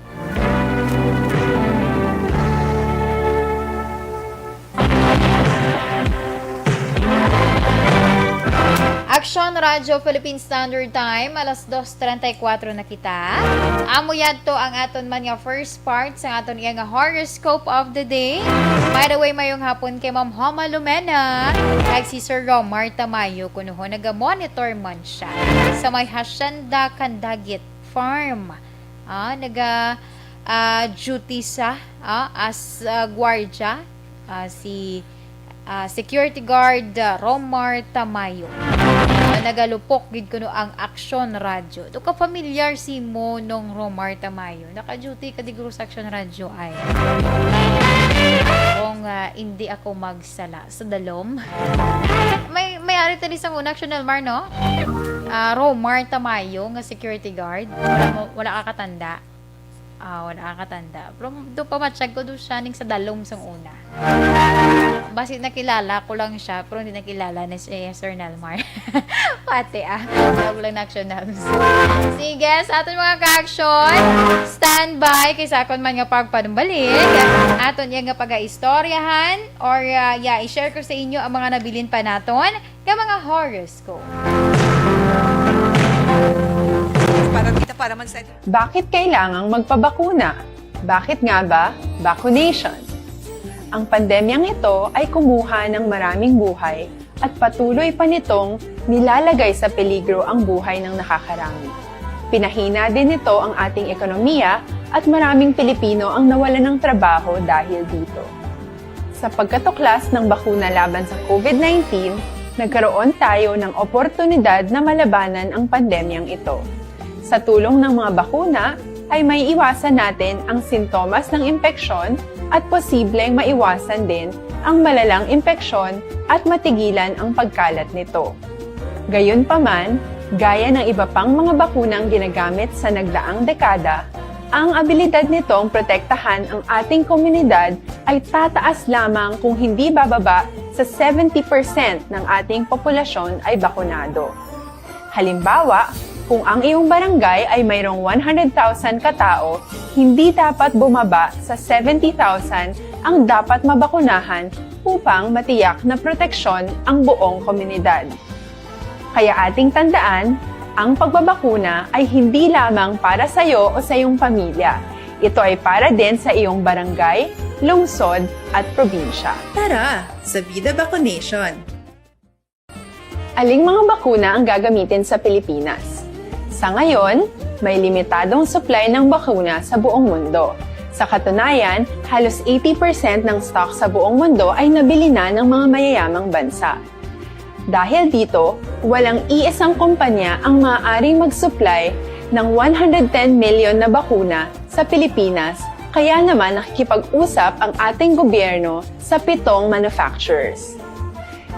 [SPEAKER 3] Action Radio Philippine Standard Time, alas 2:34 na kita. Amo yadto ang aton man nga first part sa aton nga horoscope of the day. By the way, mayong hapon kay Ma'am Homa Lumena, kag si Sir Romar Tamayo, kuno naga-monitor man siya sa may Hacienda Candagit Farm. Duty sa as guardia si security guard Romar Tamayo. Nagalupok gid kuno ang Action Radio. Do ka familiar si mo nung Romar Tamayo? Naka-duty ka diguro sa Action Radio ay. Kung hindi ako magsala sa dalom. May ari tali sa una Action Elmar, no? Romar Tamayo nga security guard. Wala ka katanda. Wala ka katanda. Pero do pa matsyag ko do siya ning sa dalom sang una. Basit nakilala ko lang siya, pero hindi nakilala ni Sir Nelmar. Pati wala lang na action na. Sige, sa aton mga ka-action, stand by kay sa akon man nga pagpanumbalik. Aton yang nga pag-istoryahan or i-share ko sa inyo ang mga nabilin pa naton nga mga horoscope.
[SPEAKER 17] Bakit kailangang magpabakuna? Bakit nga ba vaccination? Ang pandemyang ito ay kumuha ng maraming buhay at patuloy pa nitong nilalagay sa peligro ang buhay ng nakakarami. Pinahina din nito ang ating ekonomiya at maraming Pilipino ang nawalan ng trabaho dahil dito. Sa pagkatuklas ng bakuna laban sa COVID-19, nagkaroon tayo ng oportunidad na malabanan ang pandemyang ito. Sa tulong ng mga bakuna, ay may iwasan natin ang sintomas ng impeksyon at posibleng maiwasan din ang malalang impeksyon at matigilan ang pagkalat nito. Gayunpaman, gaya ng iba pang mga bakunang ginagamit sa nagdaang dekada, ang abilidad nitong protektahan ang ating komunidad ay tataas lamang kung hindi bababa sa 70% ng ating populasyon ay bakunado. Halimbawa, kung ang iyong barangay ay mayroong 100,000 katao, hindi dapat bumaba sa 70,000 ang dapat mabakunahan upang matiyak na proteksyon ang buong komunidad. Kaya ating tandaan, ang pagbabakuna ay hindi lamang para sa iyo o sa iyong pamilya. Ito ay para din sa iyong barangay, lungsod at probinsya.
[SPEAKER 18] Tara, sa Vida Vaccination!
[SPEAKER 17] Aling mga bakuna ang gagamitin sa Pilipinas? Sa ngayon, may limitadong supply ng bakuna sa buong mundo. Sa katunayan, halos 80% ng stock sa buong mundo ay nabili na ng mga mayayamang bansa. Dahil dito, walang iisang kumpanya ang maaaring mag-supply ng 110 million na bakuna sa Pilipinas, kaya naman nakikipag-usap ang ating gobyerno sa 7 manufacturers.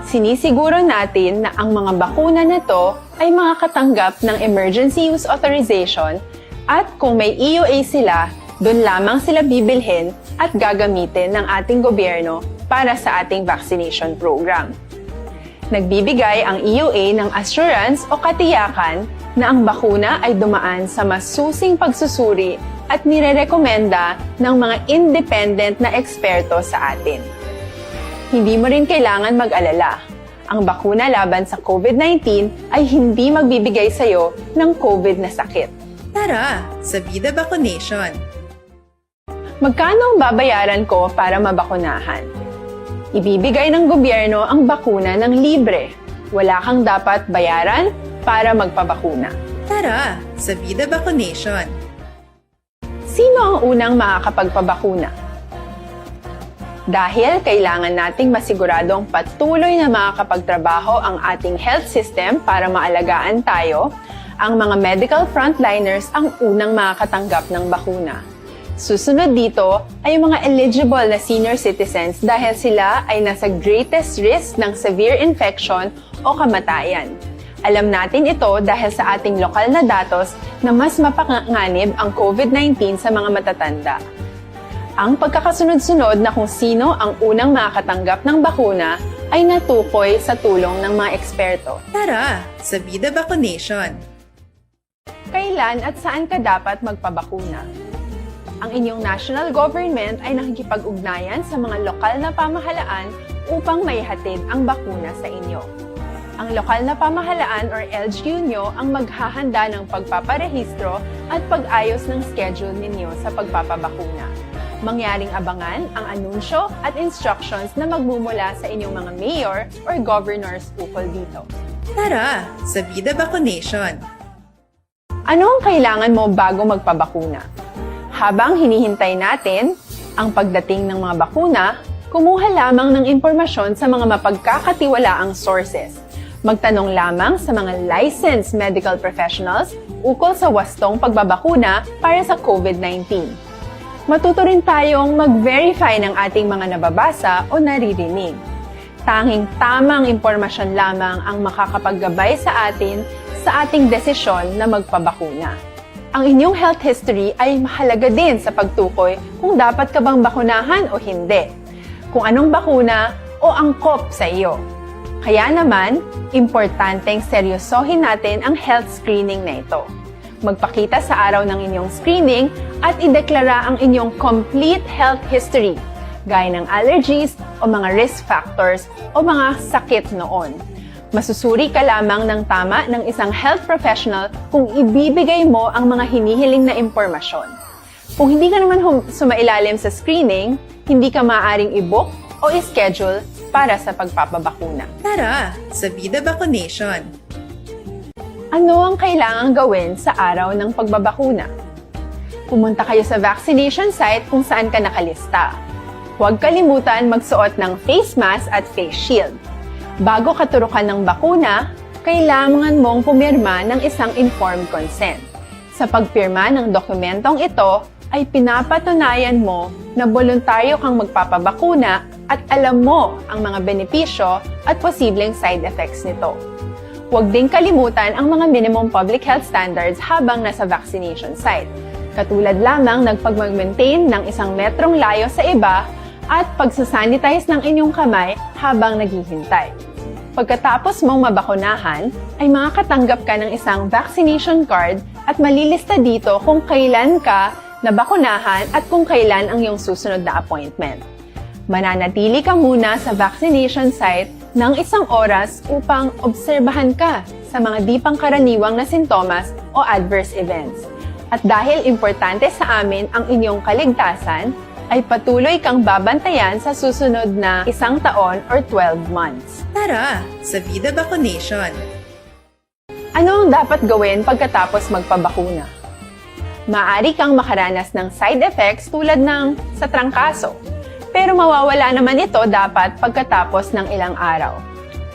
[SPEAKER 17] Sinisiguro natin na ang mga bakuna na to ay makakatanggap ng Emergency Use Authorization at kung may EUA sila, doon lamang sila bibilhin at gagamitin ng ating gobyerno para sa ating vaccination program. Nagbibigay ang EUA ng assurance o katiyakan na ang bakuna ay dumaan sa masusing pagsusuri at nirerekomenda ng mga independent na eksperto sa atin. Hindi mo rin kailangan mag-alala. Ang bakuna laban sa COVID-19 ay hindi magbibigay sa'yo ng COVID na sakit.
[SPEAKER 18] Tara, sa Vida Vaccination!
[SPEAKER 17] Magkano ang babayaran ko para mabakunahan? Ibibigay ng gobyerno ang bakuna ng libre. Wala kang dapat bayaran para magpabakuna.
[SPEAKER 18] Tara, sa Vida Vaccination!
[SPEAKER 17] Sino ang unang makakapagpabakuna? Dahil kailangan nating masiguradong patuloy na makakapagtrabaho ang ating health system para maalagaan tayo, ang mga medical frontliners ang unang makakatanggap ng bakuna. Susunod dito ay yung mga eligible na senior citizens dahil sila ay nasa greatest risk ng severe infection o kamatayan. Alam natin ito dahil sa ating lokal na datos na mas mapanganib ang COVID-19 sa mga matatanda. Ang pagkakasunod-sunod na kung sino ang unang makakatanggap ng bakuna ay natukoy sa tulong ng mga eksperto.
[SPEAKER 18] Tara, sa Vida Vaccination!
[SPEAKER 17] Kailan at saan ka dapat magpabakuna? Ang inyong national government ay nakikipag-ugnayan sa mga lokal na pamahalaan upang maihatid ang bakuna sa inyo. Ang lokal na pamahalaan or LGU nyo ang maghahanda ng pagpaparehistro at pag-ayos ng schedule ninyo sa pagpapabakuna. Mangyaring abangan ang anunsyo at instructions na magmumula sa inyong mga mayor or governors ukol dito.
[SPEAKER 18] Tara, sa Vida Vaccination!
[SPEAKER 17] Ano ang kailangan mo bago magpabakuna? Habang hinihintay natin ang pagdating ng mga bakuna, kumuha lamang ng impormasyon sa mga mapagkakatiwalaang sources. Magtanong lamang sa mga licensed medical professionals ukol sa wastong pagbabakuna para sa COVID-19. Matuto rin tayong mag-verify ng ating mga nababasa o naririnig. Tanging tamang impormasyon lamang ang makakapaggabay sa atin sa ating desisyon na magpabakuna. Ang inyong health history ay mahalaga din sa pagtukoy kung dapat ka bang bakunahan o hindi, kung anong bakuna o angkop sa iyo. Kaya naman, importanteng seryosohin natin ang health screening na ito. Magpakita sa araw ng inyong screening at ideklara ang inyong complete health history, gaya ng allergies o mga risk factors o mga sakit noon. Masusuri ka lamang ng tama ng isang health professional kung ibibigay mo ang mga hinihiling na impormasyon. Kung hindi ka naman sumailalim sa screening, hindi ka maaaring i-book o i-schedule para sa pagpapabakuna.
[SPEAKER 18] Tara, sa Vida Vaccination!
[SPEAKER 17] Ano ang kailangang gawin sa araw ng pagbabakuna? Pumunta kayo sa vaccination site kung saan ka nakalista. Huwag kalimutan magsuot ng face mask at face shield. Bago katurukan ng bakuna, kailangan mong pumirma ng isang informed consent. Sa pagpirma ng dokumentong ito, ay pinapatunayan mo na voluntaryo kang magpapabakuna at alam mo ang mga benepisyo at posibleng side effects nito. Huwag din kalimutan ang mga minimum public health standards habang nasa vaccination site. Katulad lamang nagpag-maintain ng 1 metrong layo sa iba at pagsasanitize ng inyong kamay habang naghihintay. Pagkatapos mong mabakunahan, ay makakatanggap ka ng isang vaccination card at malilista dito kung kailan ka nabakunahan at kung kailan ang iyong susunod na appointment. Mananatili ka muna sa vaccination site ng 1 oras upang obserbahan ka sa mga di pangkaraniwang na sintomas o adverse events. At dahil importante sa amin ang inyong kaligtasan, ay patuloy kang babantayan sa susunod na 1 taon or 12 months.
[SPEAKER 18] Tara, sa Vida Vaccination!
[SPEAKER 17] Ano ang dapat gawin pagkatapos magpabakuna? Maaari kang makaranas ng side effects tulad ng sa trangkaso, pero mawawala naman ito dapat pagkatapos ng ilang araw.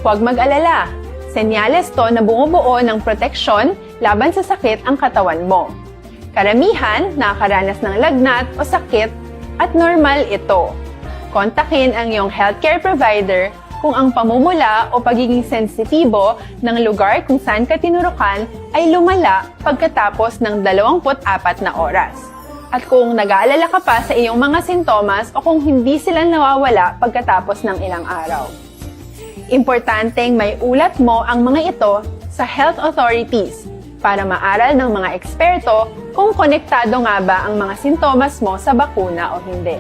[SPEAKER 17] Huwag mag-alala, senyales to na bumubuo ng proteksyon laban sa sakit ang katawan mo. Karamihan nakakaranas ng lagnat o sakit at normal ito. Kontakin ang iyong healthcare provider kung ang pamumula o pagiging sensitibo ng lugar kung saan ka tinurukan ay lumala pagkatapos ng 24 na oras. At kung nag-aalala ka pa sa iyong mga sintomas o kung hindi sila nawawala pagkatapos ng ilang araw. Importanteng may ulat mo ang mga ito sa health authorities para maaral ng mga eksperto kung konektado nga ba ang mga sintomas mo sa bakuna o hindi.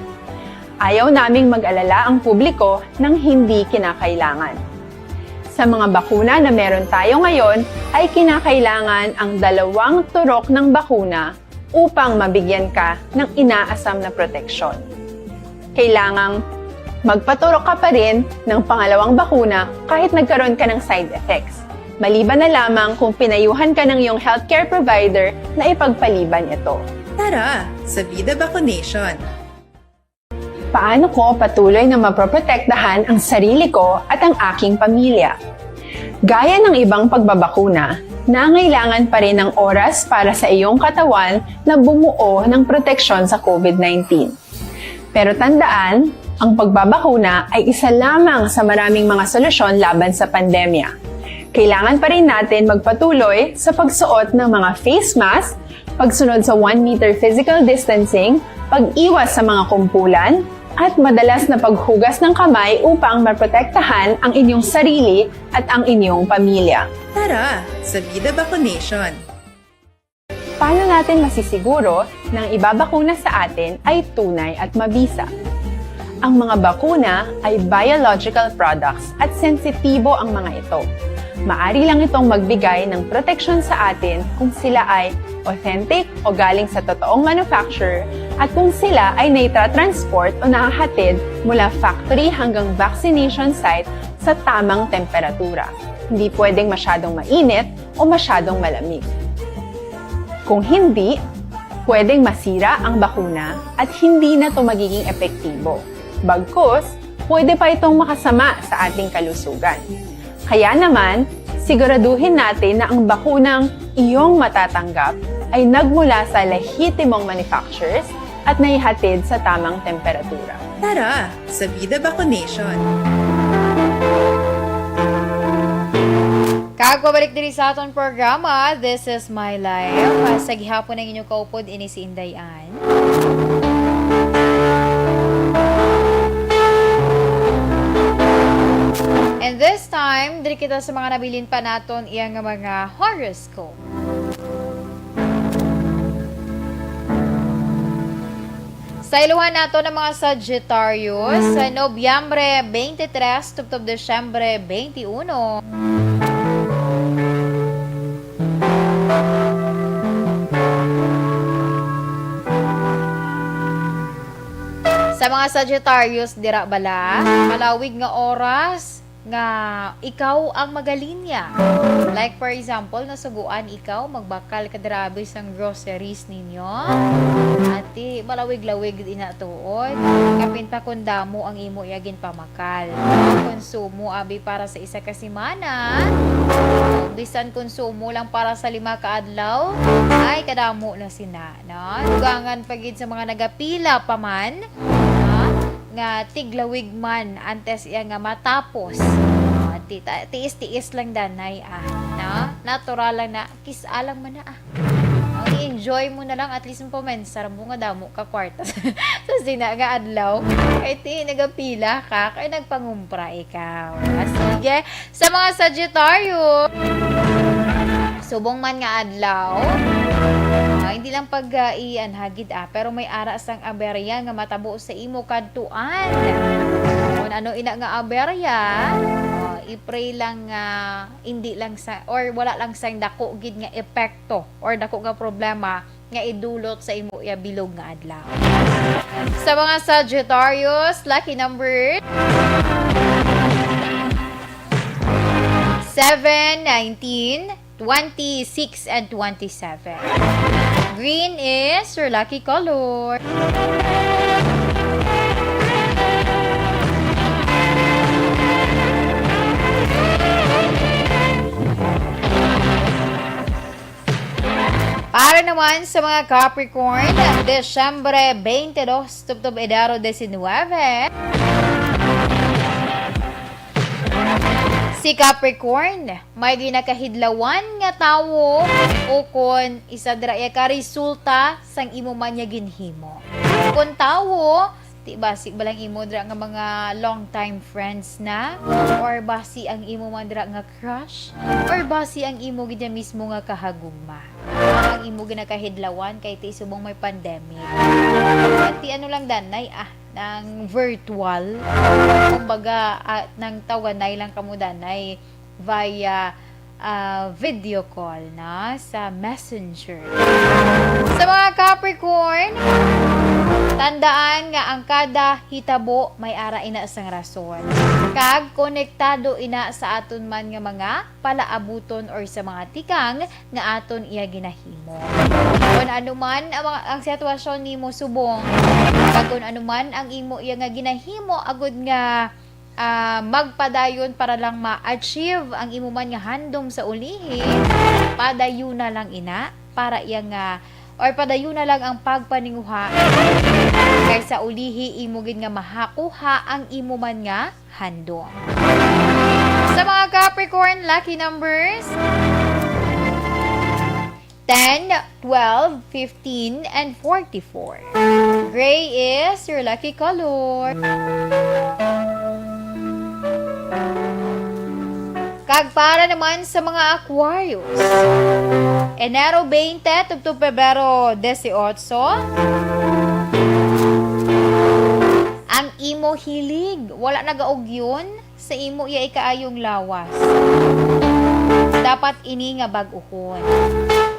[SPEAKER 17] Ayaw naming mag-alala ang publiko ng hindi kinakailangan. Sa mga bakuna na meron tayo ngayon ay kinakailangan ang 2 turok ng bakuna upang mabigyan ka ng inaasam na proteksyon. Kailangang magpaturok ka pa rin ng pangalawang bakuna kahit nagkaroon ka ng side effects. Maliban na lamang kung pinayuhan ka ng iyong healthcare provider na ipagpaliban ito.
[SPEAKER 18] Tara, sa Vida Vaccination!
[SPEAKER 17] Paano ko patuloy na maproprotektahan ang sarili ko at ang aking pamilya? Gaya ng ibang pagbabakuna, nangailangan pa rin ng oras para sa iyong katawan na bumuo ng proteksyon sa COVID-19. Pero tandaan, ang pagbabakuna ay isa lamang sa maraming mga solusyon laban sa pandemya. Kailangan pa rin natin magpatuloy sa pagsuot ng mga face mask, pagsunod sa 1 meter physical distancing, pag-iwas sa mga kumpulan, at madalas na paghugas ng kamay upang maprotektahan ang inyong sarili at ang inyong pamilya.
[SPEAKER 18] Tara, sa Vida Vaccination!
[SPEAKER 17] Paano natin masisiguro na ang ibabakuna sa atin ay tunay at mabisa? Ang mga bakuna ay biological products at sensitibo ang mga ito. Maari lang itong magbigay ng proteksyon sa atin kung sila ay authentic o galing sa totoong manufacturer at kung sila ay naitra-transport o nahahatid mula factory hanggang vaccination site sa tamang temperatura. Hindi pwedeng masyadong mainit o masyadong malamig. Kung hindi, pwedeng masira ang bakuna at hindi na ito magiging epektibo. Bagkus, pwede pa itong makasama sa ating kalusugan. Kaya naman, siguraduhin natin na ang bakunang iyong matatanggap ay nagmula sa lehitimong manufacturers at naihatid sa tamang temperatura.
[SPEAKER 18] Tara, sa Vida Vaccination!
[SPEAKER 3] Kagpabalik diri sa aton programa, This is My Life. Sa gihapon ng inyong kaupod, ini si Indayan. And this time, diri kita sa mga nabilin pa naton iyang mga horoscope. Sa iluhan nato ng mga Sagittarius, sa Nobyembre 23 tuptob Desyembre 21. Sa mga Sagittarius, dira bala, malawig nga oras nga ikaw ang magalinya. Like for example, nasuguan ikaw, magbakal ka dirabi sang groceries ninyo. Ati, malawig-lawig din na tuod. Kapin pa kundamo ang imo iagin pamakal. Konsumo abi para sa isa ka semana. Bisan konsumo lang para sa 5 ka adlaw, ay kadamo na sina. No? Dugangan pagid sa mga nagapila pa man, nga tiglawig man antes iya nga matapos. Tiis-tiis lang danay no? Natural lang na kisalang man na i-enjoy mo na lang at least po men sarap mo nga damo ka kwarta sa sina nga adlaw kay ti nagapila ka kay nagpangumpra ikaw. Sige, sa mga Sagittario, subong man nga adlaw, hindi lang pag-ian hagid pero may ara sang aberya nga matabo sa imo kadtuan. Kung ano ina nga aberya, i-pray lang hindi lang sa or wala lang sang dako gid nga epekto or dako nga problema nga idulot sa imo ya bilog nga adlaw. Sa mga Sagittarius, lucky number 7, 19, 26 and 27. Green is your lucky color. Para naman sa mga Capricorn, Desyembre 22 tuptob Enero 19. Si Capricorn, may ginakahidlawan nga tawo o kon isa dira ka resulta sang imo man nya ginhimo. Kung tawo, Di basi balang imo dira nga mga long time friends na, or basi ang imo man dira nga crush, or basi ang imo gid mismo nga kahagugma. Ang imo ginakahidlawan kay ti subong may pandemic. At ti ano lang danay ng virtual, kumbaga ng tawanay lang kamo danay via video call na sa Messenger. Sa mga Capricorn, tandaan nga ang kada hitabo may ara ina sang rason. Kag konektado ina sa aton man nga mga palaabuton or sa mga tikang nga aton iya ginahimo. Kung anuman ang sitwasyon nimo subong, kag kung anuman ang imo iya nga ginahimo agud nga magpadayon para lang ma-achieve ang imo man nga handom sa ulihi, padayon na lang ina para iya nga or padayon na lang ang pagpaninguha kaysa ulihi imo gid nga mahakuha ang imo man nga handom. Sa mga Capricorn, lucky numbers 10, 12, 15, and 44. Gray is your lucky color. Kag para naman sa mga Aquarius, Enero 20 tubto Pebrero 18, ang imo hilig, wala nagaog yun sa imo iya ikaayong lawas. Dapat ini nga bag-uhon.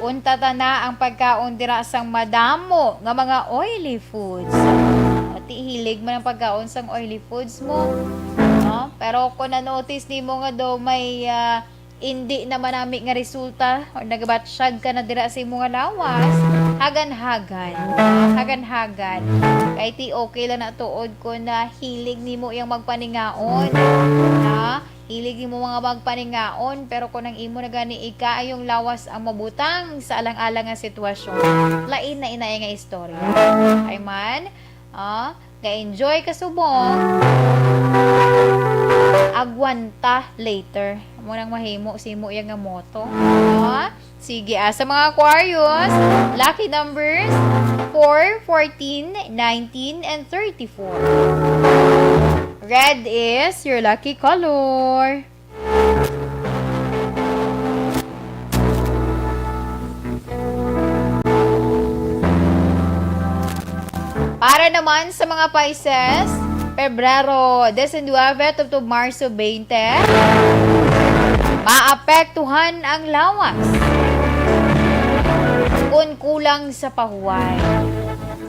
[SPEAKER 3] Untata na ang pagkaon dira sang madamo nga mga oily foods. Ati hilig man ang pagkaon sang oily foods mo. No? Pero kung na-notice nimo nga do may hindi naman nami nga resulta o nagabatsyag ka na dira sa imo nga lawas, hagan-hagan. Kay ti okay lang na tuod ko na hilig nimo iyang magpaningaon. Ha? Hilig mo mga magpaningaon, pero kung ang imo na gani ikaayong lawas ang mabutang sa alang-alang nga sitwasyon, lain na inay nga istorya. Ay man, ga-enjoy ka subong, agwanta later. Munang mahimo si mo yang nga moto. Sige, sa mga Aquarius, lucky numbers 4, 14, 19, and 34. Red is your lucky color. Para naman sa mga Pisces, Pebrero 19 to Marso 20, maapektuhan ang lawas kung kulang sa pahuway.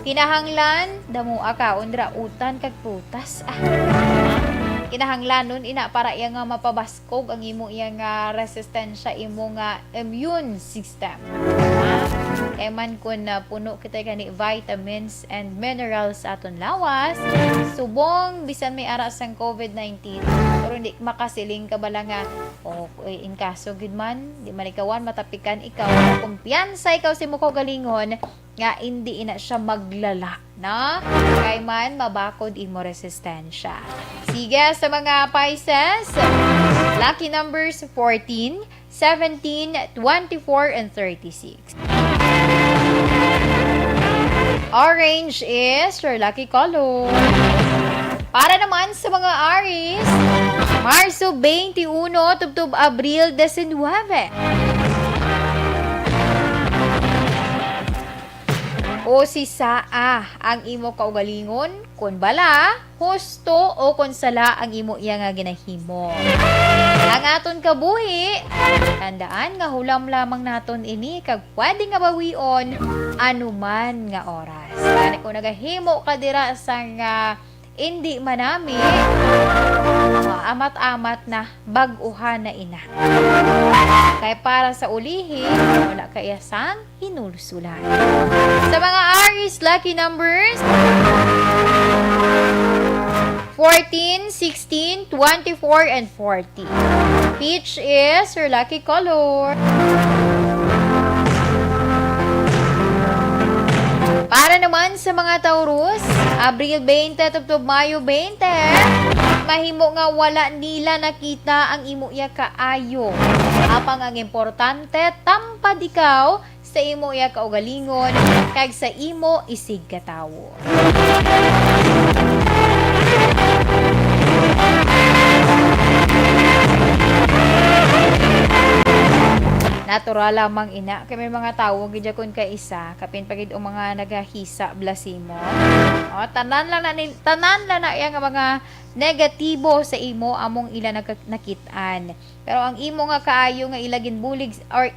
[SPEAKER 3] Kinahanglan, damo ka, undra utan kag prutas. Kinahanglan nun, ina, para iya nga mapabaskog ang imo iya nga resistensya, imo nga immune system. Kaya man kung puno kita gani vitamins and minerals aton lawas, subong bisan may ara sang COVID-19, pero hindi makasiling ka bala nga in kaso gid man di man ikawan matapikan ikaw, kumpiyansa ikaw si mo ko galingon nga hindi ina siya maglala na kay man mabakod imo resistensya. Sige, sa mga Pisces, lucky numbers 14, 17, 24, and 36. Orange is your lucky color. Para naman sa mga Aries, Marso 21 tubtob Abril 19. O si saa ang imo kaugalingon, kun bala, husto o kun sala ang imo iya nga ginahimo. Ang aton kabuhi, tandaan nga hulam lamang naton ini kag pwede nga bawion anuman nga oras. Kani kung nagahimo ka dira sa nga hindi manami, amat-amat na bag-uhan na ina. Kaya para sa ulihi, wala kaya sang hinulsulan. Sa mga Aries, lucky numbers 14, 16, 24, and 40. Peach is your lucky color. Para naman sa mga Taurus, Abril 20 to Mayo 20, mahimo nga wala nila nakita ang imo iya kaayo. Apang ang importante, tampad ikaw sa imo iya kaugalingon kag sa imo isig katawo. Natural lamang ina kay may mga tawo gid kun ka isa kapin pagid o mga nagahisa blasimo. O tanan lang na iya nga mga negatibo sa imo among ila nakit-an. Pero ang imo nga kaayo nga ilagin bulig or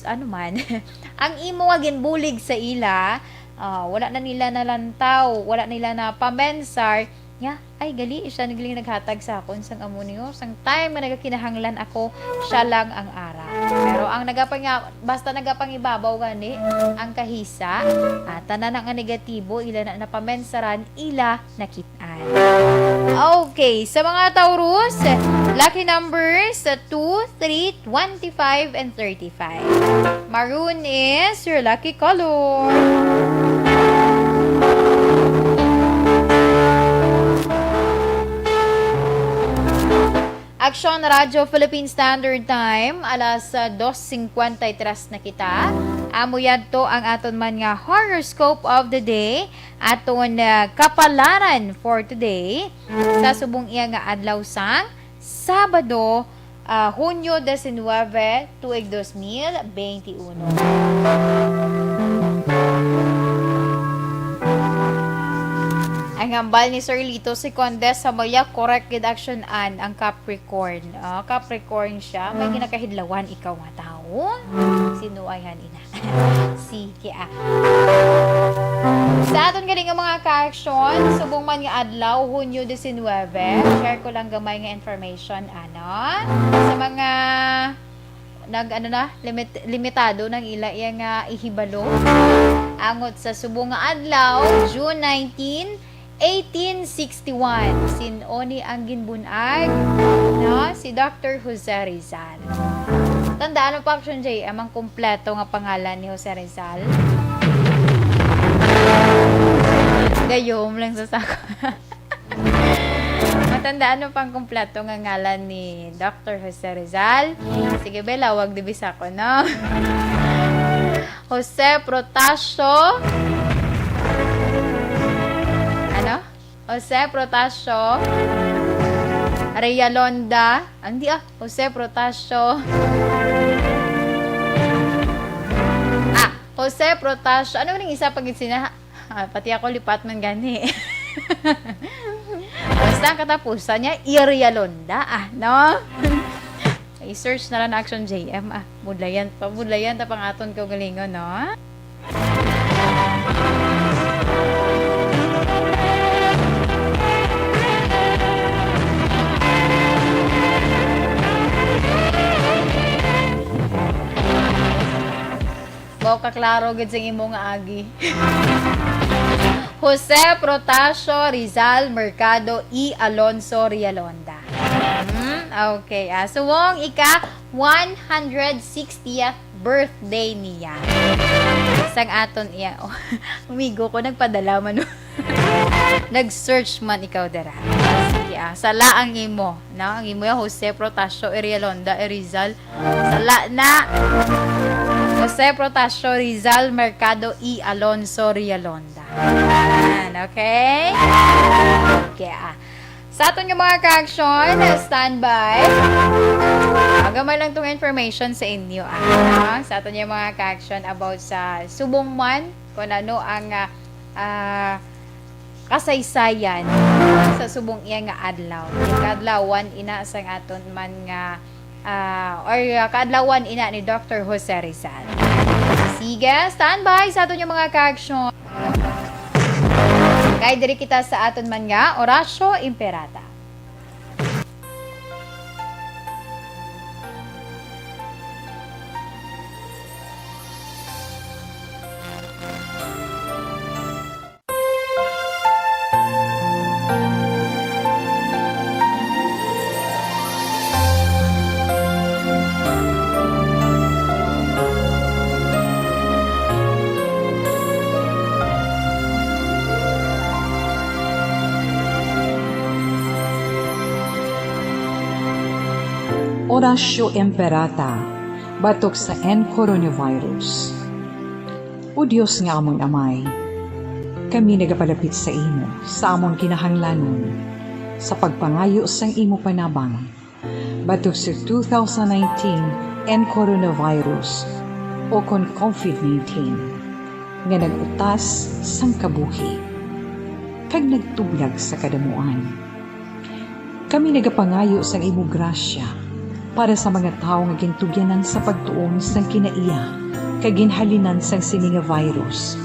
[SPEAKER 3] ano man ang imo nga ginbulig sa ila, wala na nila nalantaw, wala nila na pamensar. Ay gali siya nagling naghatag sa akon sang amo niyo sang time nga nagakinahanglan ako siya lang ang ara. Pero ang basta nagapangibabaw gani ang kahisa tanan nga negatibo ila na napamensaran ila nakit-an. Okay, sa mga Taurus, lucky numbers 2, 3, 25 and 35. Maroon is your lucky color. Aksyon Radyo Philippine Standard Time, alas 2:53 na kita. Amo yadto ang aton man nga horoscope of the day, aton kapalaran for today sa subong iya nga adlaw sang Sabado, Hunyo 19, tuig 2021. Ang hambal ni Sir Lito si Condes sa Maya, correct gid action ang Capricorn. Capricorn siya, may ginakahidlawan ikaw nga tao. Sino ay ina? Sige Sa aton galing nga mga ka-action, subong man nga adlaw, Hunyo 19, share ko lang gamay nga information sa mga limitado ng ila nga ihibalo. Angot sa subong nga adlaw, June 19, 1861, sinoni ang ginbunag si Dr. Jose Rizal. Tandaan mo pa action J, amang kumpleto nga pangalan ni Jose Rizal. Gayom lang sa sako. Matandaan mo pang kumpleto nga ngalan ni Dr. Jose Rizal. Sige Bella, wag dibisa ko, no? Jose Protasio Jose Protasio Reyalonda. Jose Protasio Jose Protasio. Ano ning isa pag sina? Pati ako lipat man gani. Basta ang katapusan niya Reyalonda, no? I-search na lang action JM. Budlayan ta pang aton kaugalingon, no? Wow, kaklaro gid sing imo nga agi. Jose Protasio Rizal Mercado Alonso Reyalonda. Okay, suwong ika 160th birthday niya. Sang aton iya. Umigo ko nagpadala man. Nag-search man ikaw dara. Sige sala ang imo, no? Ang imo Jose Protasio Reyalonda Rizal. Sala na. Jose Protasio Rizal Mercado Alonso Reyalonda. Okay? Okay. Sa aton nga mga ka-action, standby. Magamay lang tong information sa inyo. Sa aton nga mga ka-action about sa subong man, kung ano ang kasaysayan sa subong iya nga adlaw. Kadlawan ina sang aton man nga kaadlawan ina ni Dr. Jose Rizal. Sige, standby sa aton yung mga ka-action. Kay diri kita sa aton man nga Orasyo Imperata.
[SPEAKER 19] Orasyo Imperata, batok sa N. Coronavirus. O Diyos nga among amay, kami nagapalapit sa imo sa among kinahanglanon sa pagpangayo sang imo panabang batok sa 2019 and coronavirus o kon COVID-19 nga nagutas sang kabuhi kag nagtublag sa kadamuan. Kami nagapangayo sang imo grasya para sa mga tao nga gintugyanan sa pagtuon sang kinaiya kag ginhalinan sang sini nga virus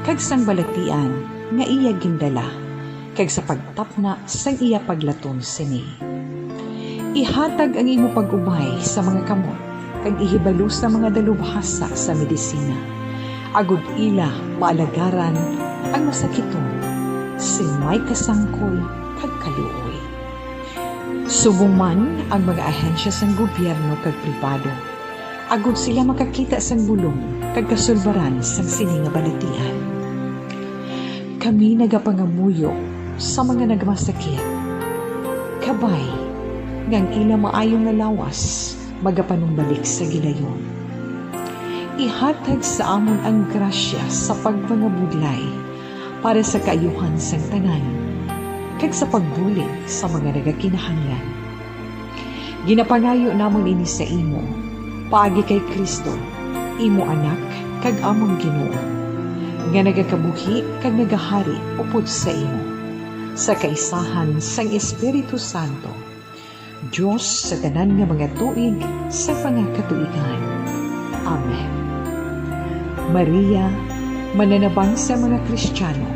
[SPEAKER 19] kag sang balatian nga iya gindala kag sa pagtapna sang iya paglaton sini. Ihatag ang imo pag-ubay sa mga kamot kag ihibalo sa mga dalubhasa sa medisina. Agud ila maalagaran ang masakiton sin may kasangkol kag kaluoy. Subong man ang mga ahensya sang gobyerno kag pribado, agud sila makakita sang bulong kag kasulbaran sang sini nga balatian. Kami nagapangamuyo sa mga nagmasakit. Kabay ngang ila maayong nga lawas magapanumbalik sa gilayon. Ihatag sa amon ang grasya sa pagpangabudlay para sa kaayuhan sang tanan kag sa pagbulig sa mga nagakinahanglan. Ginapangayo namon ini sa imo paagi kay Kristo, imo anak kag among Ginoo nga nagakabuhi kag nagahari upod sa imo sa kaisahan sang Espiritu Santo, Diyos sa tanan nga mga tuig sa pangakatuigan. Amen. Maria, mananabang sa mga Kristiyano,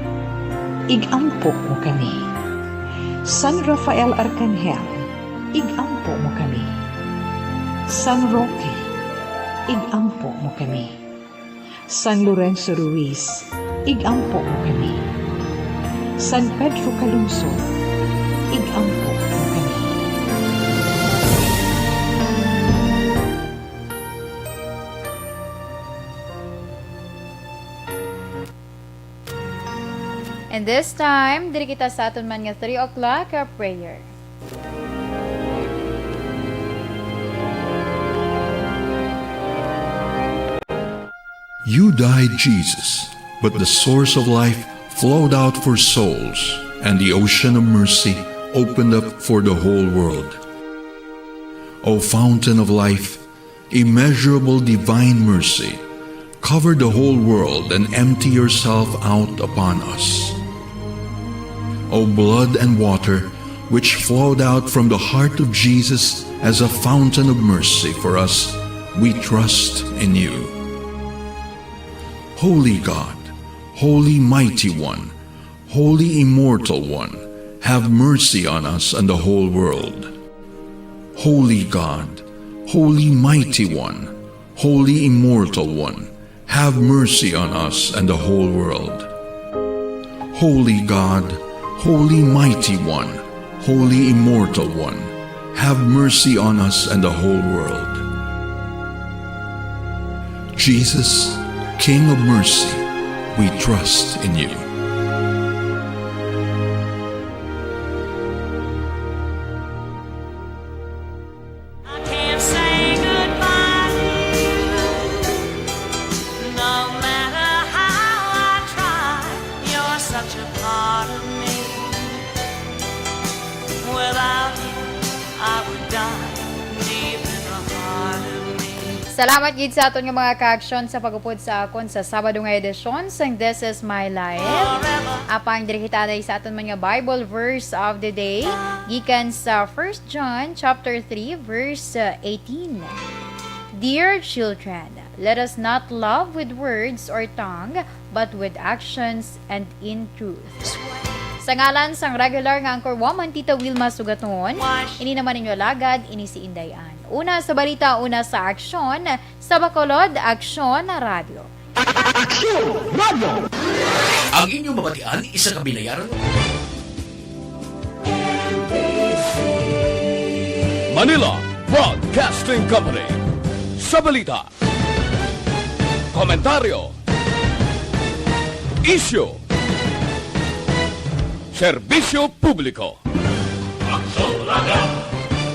[SPEAKER 19] igampo mo kami. San Rafael Arcangel, igampo mo kami. San Roque, igampo mo kami. San Lorenzo Ruiz, igampo mo kami. San Pedro Calungsod, igampo mo kami.
[SPEAKER 3] And this time, diri kita sa aton man nga 3 o'clock prayer.
[SPEAKER 20] You died, Jesus, but the source of life flowed out for souls, and the ocean of mercy opened up for the whole world. O fountain of life, immeasurable divine mercy, cover the whole world and empty yourself out upon us. O blood and water, which flowed out from the heart of Jesus as a fountain of mercy for us, we trust in you. Holy God, Holy Mighty One, Holy Immortal One, have mercy on us and the whole world. Holy God, Holy Mighty One, Holy Immortal One, have mercy on us and the whole world. Holy God, Holy Mighty One, Holy Immortal One, have mercy on us and the whole world. Jesus, King of mercy, we trust in you.
[SPEAKER 3] Salamat gid sa aton nga mga ka-action sa pagupod sa akon sa Sabado nga edisyon sang This Is My Life. Apang diri kita day sa aton mga Bible verse of the day gikan sa 1 John chapter 3 verse 18. Dear children, let us not love with words or tongue, but with actions and in truth. Sa ngalan sang regular nga anchor woman Tita Wilma Sugaton, ini naman ninyo lagad, ini si Indayan. Una sa balita, una sa aksyon, sa Bacolod, Aksyon Radio.
[SPEAKER 2] Aksyon Radio! Ang inyong mabatian, isa kabilayaran mo. Manila Broadcasting Company. Sa balita, komentaryo, issue, serbisyo publiko. Aksyon Radio!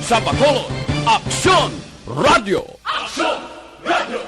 [SPEAKER 2] Sa Bacolod, Aksyon Radio! Aksyon Radio!